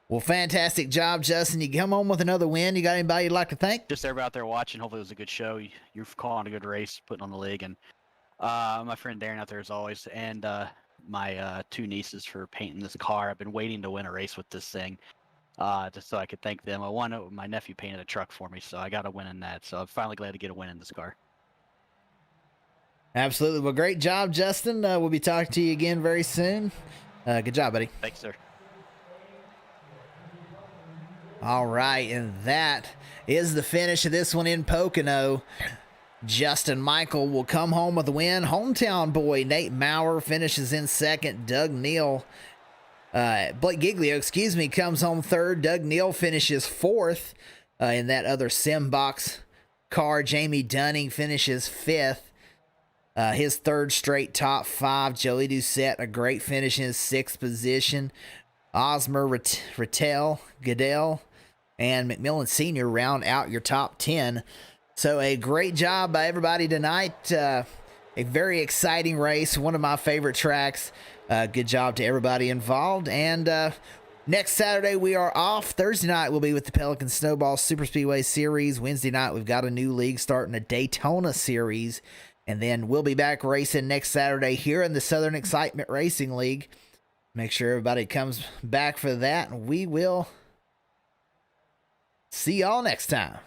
Well, fantastic job, Justin. You come home with another win. You got anybody you'd like to thank? Just everybody out there watching. Hopefully it was a good show. You're calling a good race, putting on the league, and my friend Darren out there as always, and my 2 nieces for painting this car. I've been waiting to win a race with this thing, just so I could thank them. My nephew painted a truck for me, so I got a win in that. So I'm finally glad to get a win in this car. Absolutely. Well, great job, Justin. We'll be talking to you again very soon. Good job, buddy. Thanks, sir. All right, and that is the finish of this one in Pocono. Justin Michael will come home with a win. Hometown boy Nate Maurer finishes in second. Blake Giglio, comes home third. Doug Neal finishes fourth in that other Simbox car. Jamie Dunning finishes fifth. His third straight top 5. Joey Doucette, a great finish in 6th position. Osmer, Goodell, and McMillan Sr. round out your top 10. So a great job by everybody tonight. A very exciting race, one of my favorite tracks. Good job to everybody involved. And next Saturday we are off. Thursday night we'll be with the Pelican Snowball Super Speedway Series. Wednesday night we've got a new league starting, a Daytona Series. And then we'll be back racing next Saturday here in the Southern Excitement Racing League. Make sure everybody comes back for that, and we will see y'all next time.